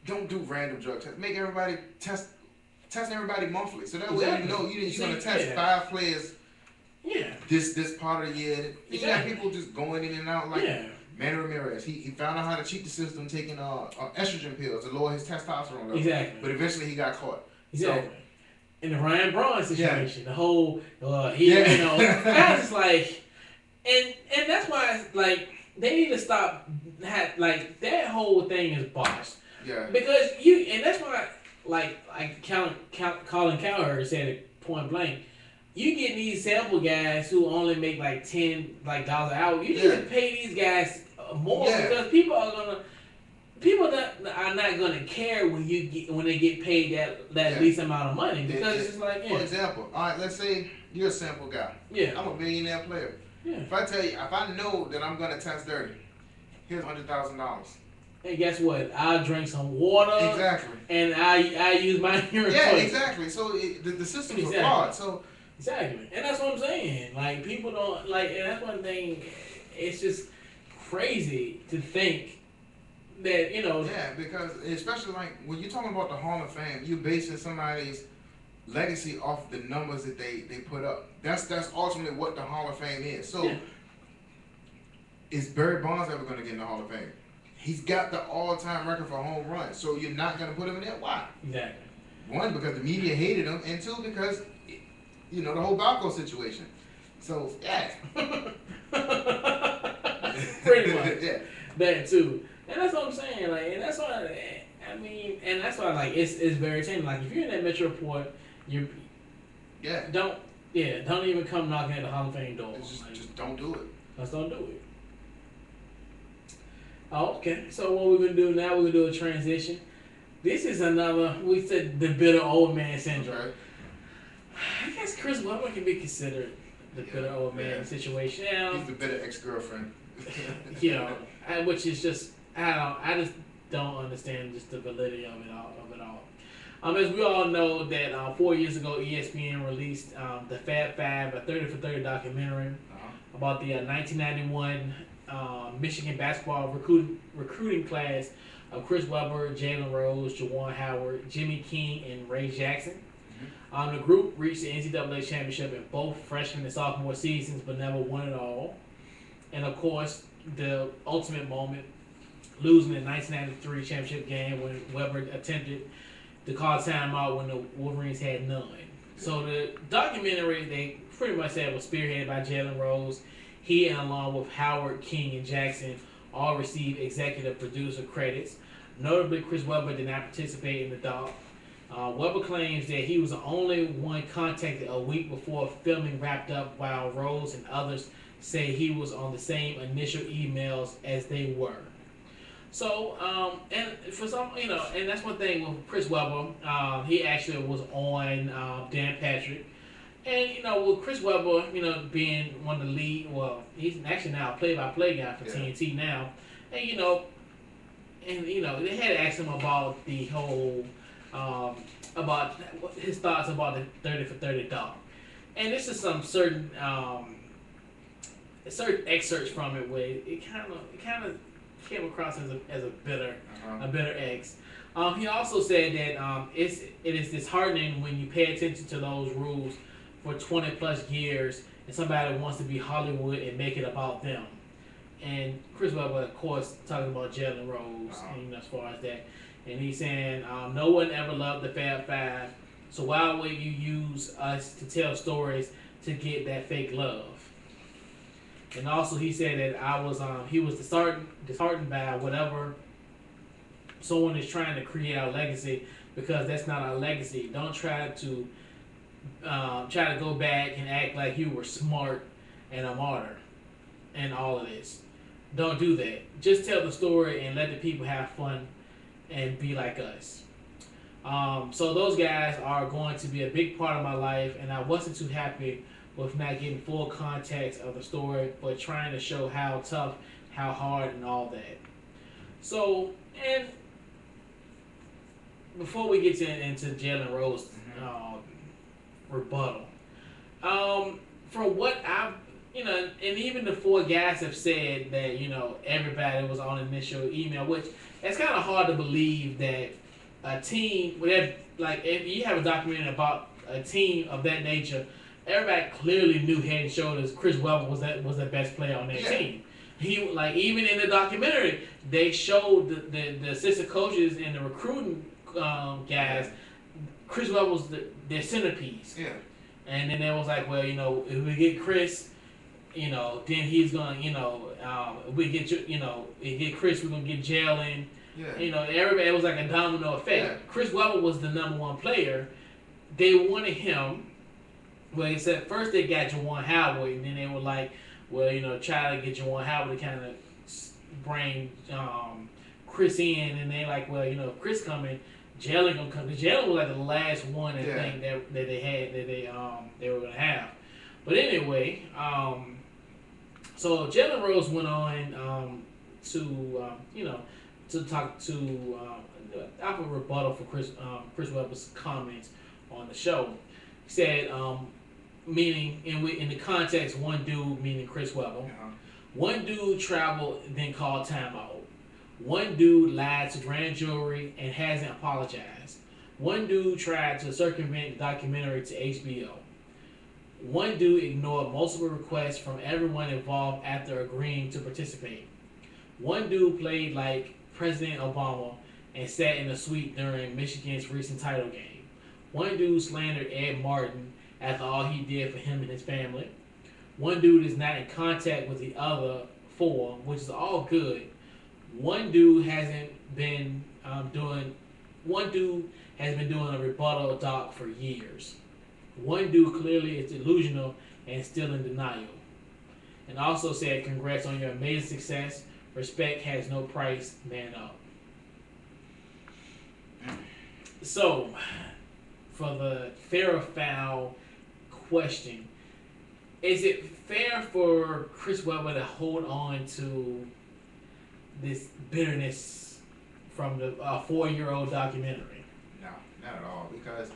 don't do random drug tests. Make everybody test everybody monthly, so that way you know you're gonna test 5 players. Yeah. This part of the year, you got people just going in and out like Manny Ramirez. He found out how to cheat the system, taking estrogen pills to lower his testosterone level. Exactly. But eventually he got caught. Exactly. In the Ryan Braun situation, the whole I was just like, and that's why it's like they need to stop. Like that whole thing is botched. Yeah. Because and that's why like Colin Cowherd said it point blank. You get these sample guys who only make like $10 an hour. You need to pay these guys more because people are not gonna care when they get paid that least amount of money because it's just like for example, all right, let's say you're a sample guy. Yeah. I'm a millionaire player. Yeah. If I know that I'm gonna test dirty, here's $100,000. And guess what? I'll drink some water. Exactly. And I use my urine. Yeah, exactly. So the system is flawed. So. Exactly. And that's what I'm saying. Like, people don't, like, and that's one thing, it's just crazy to think that, Yeah, because especially, like, when you're talking about the Hall of Fame, you're basing somebody's legacy off the numbers that they put up. That's ultimately what the Hall of Fame is. So, is Barry Bonds ever going to get in the Hall of Fame? He's got the all-time record for home runs, so you're not going to put him in there? Why? Exactly. One, because the media hated him, and two, because... the whole Balco situation. So, pretty much. That too. And that's what I'm saying. Like, and that's why I mean, and that's why like it's very tame. Like if you're in that Metro Report, you Yeah. don't don't even come knocking at the Hall of Fame door. Like, Just don't do it. let's don't do it. Oh, okay. So what we're gonna do now? We're gonna do a transition. This is another. We said the bitter old man syndrome. Okay. I guess Chris Webber can be considered the bitter old man situation. He's the bitter ex-girlfriend. You know, which is just I just don't understand just the validity of it all. As we all know that 4 years ago, ESPN released the Fab Five, a 30 for 30 documentary about the 1991 Michigan basketball recruiting class of Chris Webber, Jalen Rose, Juwan Howard, Jimmy King, and Ray Jackson. The group reached the NCAA championship in both freshman and sophomore seasons, but never won it all. And of course, the ultimate moment, losing the 1993 championship game when Webber attempted to call timeout when the Wolverines had none. So the documentary, they pretty much said, was spearheaded by Jalen Rose. He, and along with Howard, King, and Jackson, all received executive producer credits. Notably, Chris Webber did not participate in the doc. Webber claims that he was the only one contacted a week before filming wrapped up, while Rose and others say he was on the same initial emails as they were. So, and for some, and that's one thing with Chris Webber. He actually was on Dan Patrick. And, with Chris Webber, being one of the lead, well, he's actually now a play-by-play guy for TNT now. And, they had to ask him about the whole, about his thoughts about the 30 for 30 dog. And this is some certain excerpts from it where it kind of came across as a bitter ex. He also said that it is disheartening when you pay attention to those rules for 20 plus years and somebody wants to be Hollywood and make it about them. And Chris Webber, of course, talking about Jalen Rose, and as far as that. And he's saying, no one ever loved the Fab Five, so why would you use us to tell stories to get that fake love? And also he said that he was disheartened by whatever someone is trying to create our legacy, because that's not our legacy. Don't try to go back and act like you were smart and a martyr and all of this. Don't do that. Just tell the story and let the people have fun and be like us. So those guys are going to be a big part of my life, and I wasn't too happy with not getting full context of the story, but trying to show how tough, how hard, and all that. So, and before we get into Jalen Rose rebuttal, from what I've, and even the four guys have said that, everybody was on initial email, which it's kind of hard to believe that a team, if you have a documentary about a team of that nature, everybody clearly knew head and shoulders Chris Webber was the best player on that team. He even in the documentary they showed the assistant coaches and the recruiting guys. Chris Webber was their centerpiece. Yeah. And then it was like, well, if we get Chris, then he's gonna, if we get Chris, we're gonna get Jalen. Yeah. Everybody, it was like a domino effect. Yeah. Chris Webber was the number one player. They wanted him. Well, he said first they got Juwan Howard, and then they were like, well, try to get Juwan Howard to kind of bring Chris in, and they like, well, if Chris coming, Jalen gonna come. Because Jalen was like the last one that thing that they had that they were gonna have. But anyway, so Jalen Rose went on to talk to offer a rebuttal for Chris Webber's comments on the show. He said, meaning in the context, one dude, meaning Chris Webber, one dude traveled then called timeout. One dude lied to grand jury and hasn't apologized. One dude tried to circumvent the documentary to HBO. One dude ignored multiple requests from everyone involved after agreeing to participate. One dude played like President Obama and sat in a suite during Michigan's recent title game. One dude slandered Ed Martin after all he did for him and his family. One dude is not in contact with the other four, which is all good. One dude hasn't been One dude has been doing a rebuttal doc for years. One dude clearly is delusional and still in denial. And also said, "Congrats on your amazing success. Respect has no price. Man up." So, for the fair or foul question, is it fair for Chris Webber to hold on to this bitterness from the 4-year-old documentary? No, not at all. Because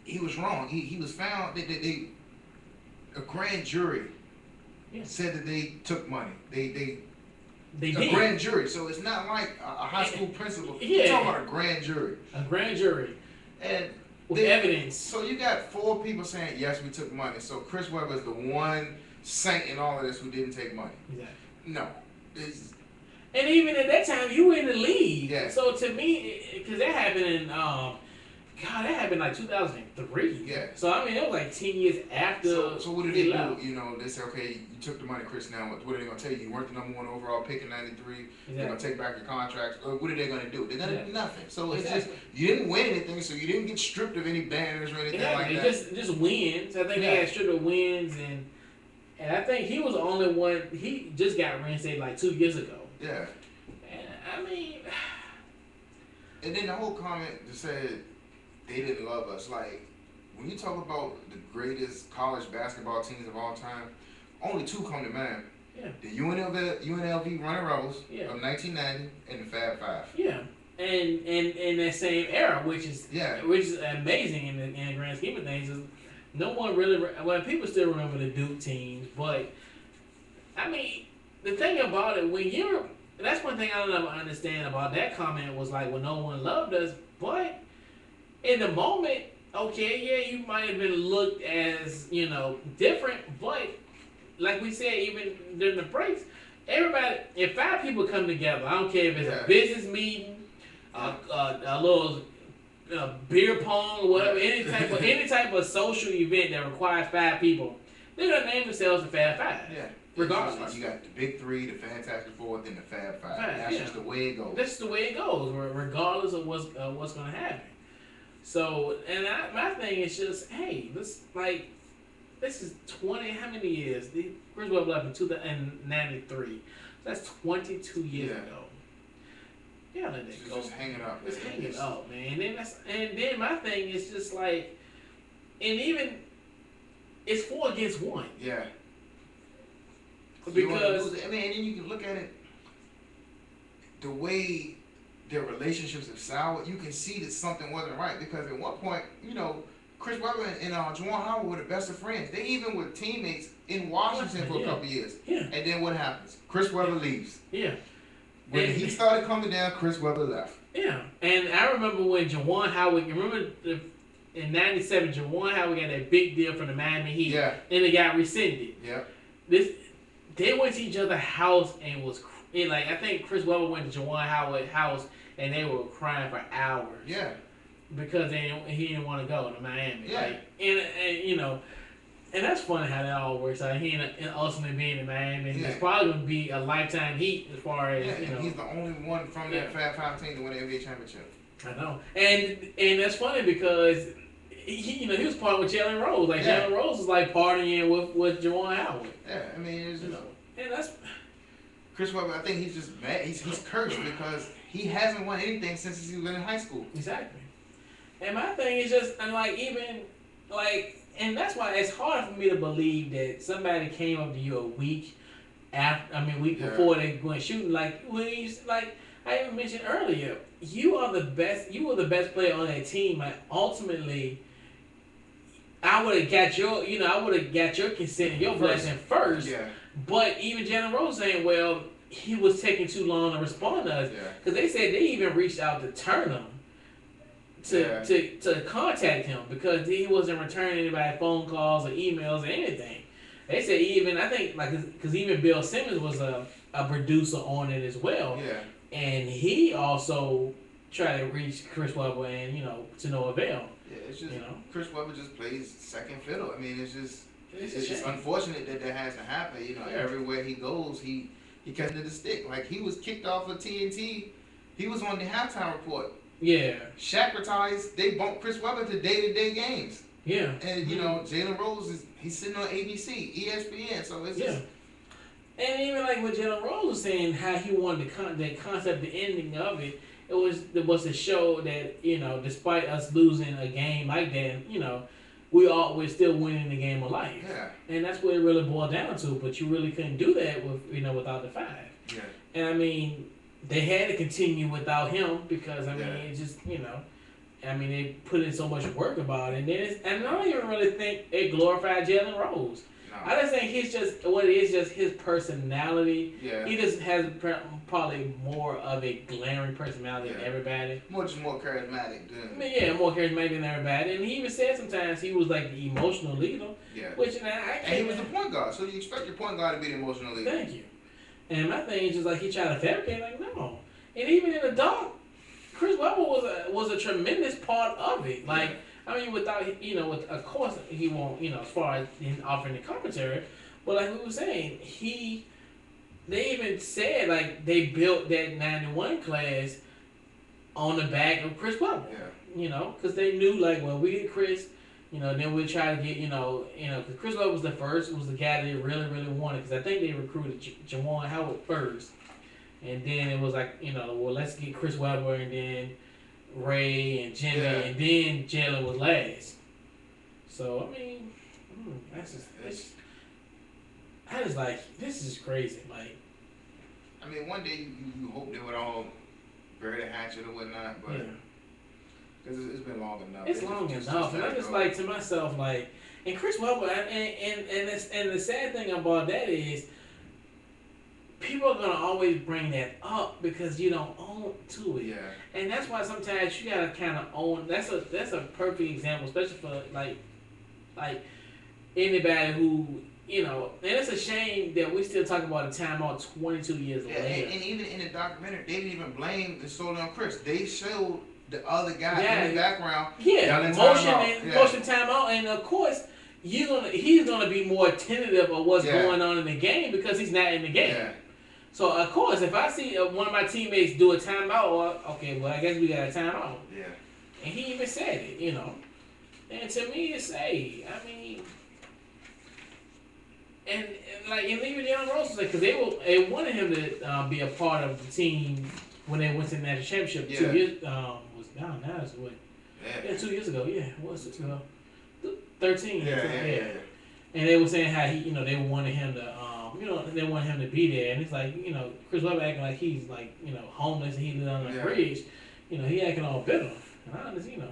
he was wrong. He was found. A grand jury said that they took money. They They a did. grand jury. So it's not like a high school principal. Yeah. We're talking about a grand jury. A grand jury And with evidence. So you got 4 people saying yes, we took money. So Chris Webber is the one saint in all of this who didn't take money. Exactly. No. It's, And even at that time, you were in the league. Yeah. So to me, because that happened in, that happened like 2003. Yeah. So I mean, it was like 10 years after. So what did he they do? left. You know, they say, okay, you took the money, Chris. Now what are they gonna tell you? You weren't the number 1 overall pick in '93. Exactly. They're gonna take back your contracts. Or what are they gonna do? They're gonna do nothing. So it's Exactly. just you didn't win anything. So you didn't get stripped of any banners or anything like that. Just wins. I think they had stripped of wins, and I think he was the only one. He just got reinstated like 2 years ago. Yeah. And I mean, And then the whole comment just said they didn't love us. Like, when you talk about the greatest college basketball teams of all time, only 2 come to mind. Yeah. The UNLV Running Rebels Yeah. of 1990 and the Fab Five. yeah, and in that same era, which is Yeah. amazing in the grand scheme of things. Is no one really. Well, people still remember the Duke teams, but I mean, the thing about it, when you're, that's one thing I don't ever understand about that comment was like, well, no one loved us, but in the moment, okay, yeah, you might have been looked as, different, but like we said, even during the breaks, everybody, if 5 people come together, I don't care if it's a business meeting, a little beer pong or whatever, any type of social event that requires 5 people, they're gonna name themselves the Fab Five. Yeah. Regardless. Like you got the Big 3, the Fantastic 4, then the Fab Five. Five, That's just the way it goes. That's the way it goes, regardless of what's going to happen. So, and my thing is just, hey, this is 20. How many years? Chris Webber left in 1993. So that's 22 years ago. Yeah, let that go. Just hanging up. It's hanging up, man. And then my thing is just like, and even it's 4 against 1. Yeah. Because and then you can look at it, the way their relationships have soured, you can see that something wasn't right. Because at one point, Chris Webber and Juwan Howard were the best of friends. They even were teammates in Washington for a couple years. Yeah. And then what happens? Chris Webber leaves. Yeah. When he started coming down, Chris Webber left. Yeah. And I remember when Juwan Howard, in '97, Juwan Howard got that big deal from the Miami Heat. Yeah. And it got rescinded. Yeah. They went to each other's house and I think Chris Webber went to Juwan Howard's house and they were crying for hours. Yeah. Because he didn't want to go to Miami. Yeah. And that's funny how that all works out. He and ultimately being in Miami, and Yeah. it's probably going to be a lifetime Heat as far as, and he's the only one from that Fab Five team to win the NBA championship. I know. And that's funny because he was partying with Jalen Rose. Like, Jalen Rose was like partying with Juwan Howard. Yeah, I mean, it's just, And that's Chris Webber, I think he's just mad. He's cursed because he hasn't won anything since he was in high school. exactly. And my thing is just, and and that's why it's hard for me to believe that somebody came up to you a week before they went shooting. Like I even mentioned earlier, you were the best player on that team. Like, ultimately, I would have got your consent and your blessing first. Yeah. But even Jalen Rose saying, well, he was taking too long to respond to us. Yeah. Because they said they even reached out to Turner to contact him because he wasn't returning anybody phone calls or emails or anything. They said because even Bill Simmons was a producer on it as well. Yeah. And he also tried to reach Chris Webber and, to no avail. Yeah, it's just, Chris Webber just plays second fiddle. I mean, it's just unfortunate that has to happen. Everywhere he goes, he catches the stick. Like, he was kicked off of TNT He was on the halftime report. Yeah. Shaq retires. They bumped Chris Webber to day-to-day games. Yeah. And, you know, Jalen Rose, he's sitting on ABC, ESPN. So it's just... And even like what Jalen Rose was saying, how he wanted the concept, the ending of it, it was to show that, you know, despite us losing a game like that, you know, we're still winning the game of life. Yeah. And that's what it really boiled down to. But you really couldn't do that without the 5. Yeah. And I mean, they had to continue without him because it just, you know, they put in so much work about it. And I don't even really think it glorified Jalen Rose. No. I just think he's just what it is, just his personality. Yeah. He just has probably more of a glaring personality than everybody. More charismatic than. More charismatic than everybody. And he even said sometimes he was like the emotional leader. Yeah. And he was the point guard, so you expect your point guard to be the emotional leader. Thank you. And my thing is just like he tried to fabricate, like no. And even in the dunk, Chris Webber was a tremendous part of it. Like. Without, of course, he won't, as far as in offering the commentary, but like we were saying, they even said, like, they built that 91 class on the back of Chris Webber. Yeah. Because they knew, like, well, we get Chris, then we'll try to get, because Chris Webber was the guy they really, really wanted, because I think they recruited Jawan Howard first, and then it was like, well, let's get Chris Webber, and then Ray and Jimmy, and then Jalen was last. So I just like this is crazy. Like, one day you hope they would all bury the hatchet or whatnot, but because it's been long enough. It's long enough, and I just like to myself like, and Chris Webber, and the sad thing about that is, people are gonna always bring that up because you don't own to it. Yeah. And that's why sometimes you gotta kind of own. That's a perfect example, especially for like anybody who And it's a shame that we still talk about a timeout 22 years later. And even in the documentary, they didn't even blame the solely on Chris. They showed the other guy in the background. Yeah, motion timeout, and of course. He's gonna be more tentative of what's going on in the game because he's not in the game. Yeah. So of course, if I see one of my teammates do a timeout, okay, well I guess we got a timeout. Yeah. And he even said it, And to me, it's and even Jalen Rose was like, because they wanted him to be a part of the team when they went to the national championship 2 years. Now it's what? Yeah, 2 years ago. Yeah, what was it? 13. Yeah. And they were saying how he, they wanted him to, they wanted him to be there. And it's like, Chris Webber acting like he's like, homeless and he lives on a bridge. He acting all bitter. And I understand,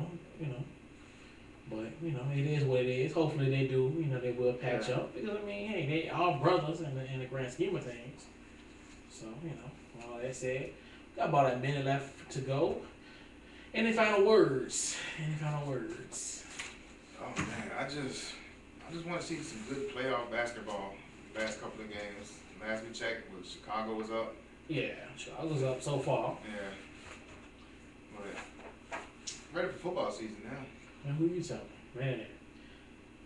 but it is what it is. Hopefully they do, they will patch up because hey, they are brothers in the grand scheme of things. So all that said, got about a minute left to go. Any final words? Oh man, I just want to see some good playoff basketball. Last couple of games. Last we checked, Chicago was up. Yeah, Chicago's up so far. Yeah. But ready for football season now. And who you telling? Man,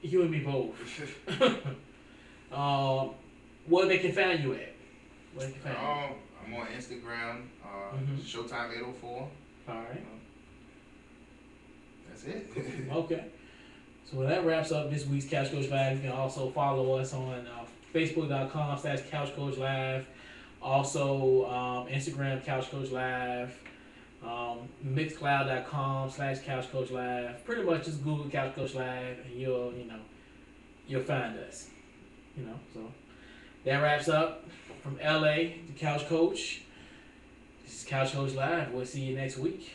you and me both. Where they can find you at? I'm on Instagram. Showtime 804. All right. That's it. Okay. So that wraps up this week's Couch Coach Live. You can also follow us on Facebook.com/CouchCoachLive. Also, Instagram Couch Coach Live. Mixcloud.com/CouchCoachLive. Pretty much just Google Couch Coach Live and you'll find us. So that wraps up from LA, the Couch Coach. This is Couch Coach Live. We'll see you next week.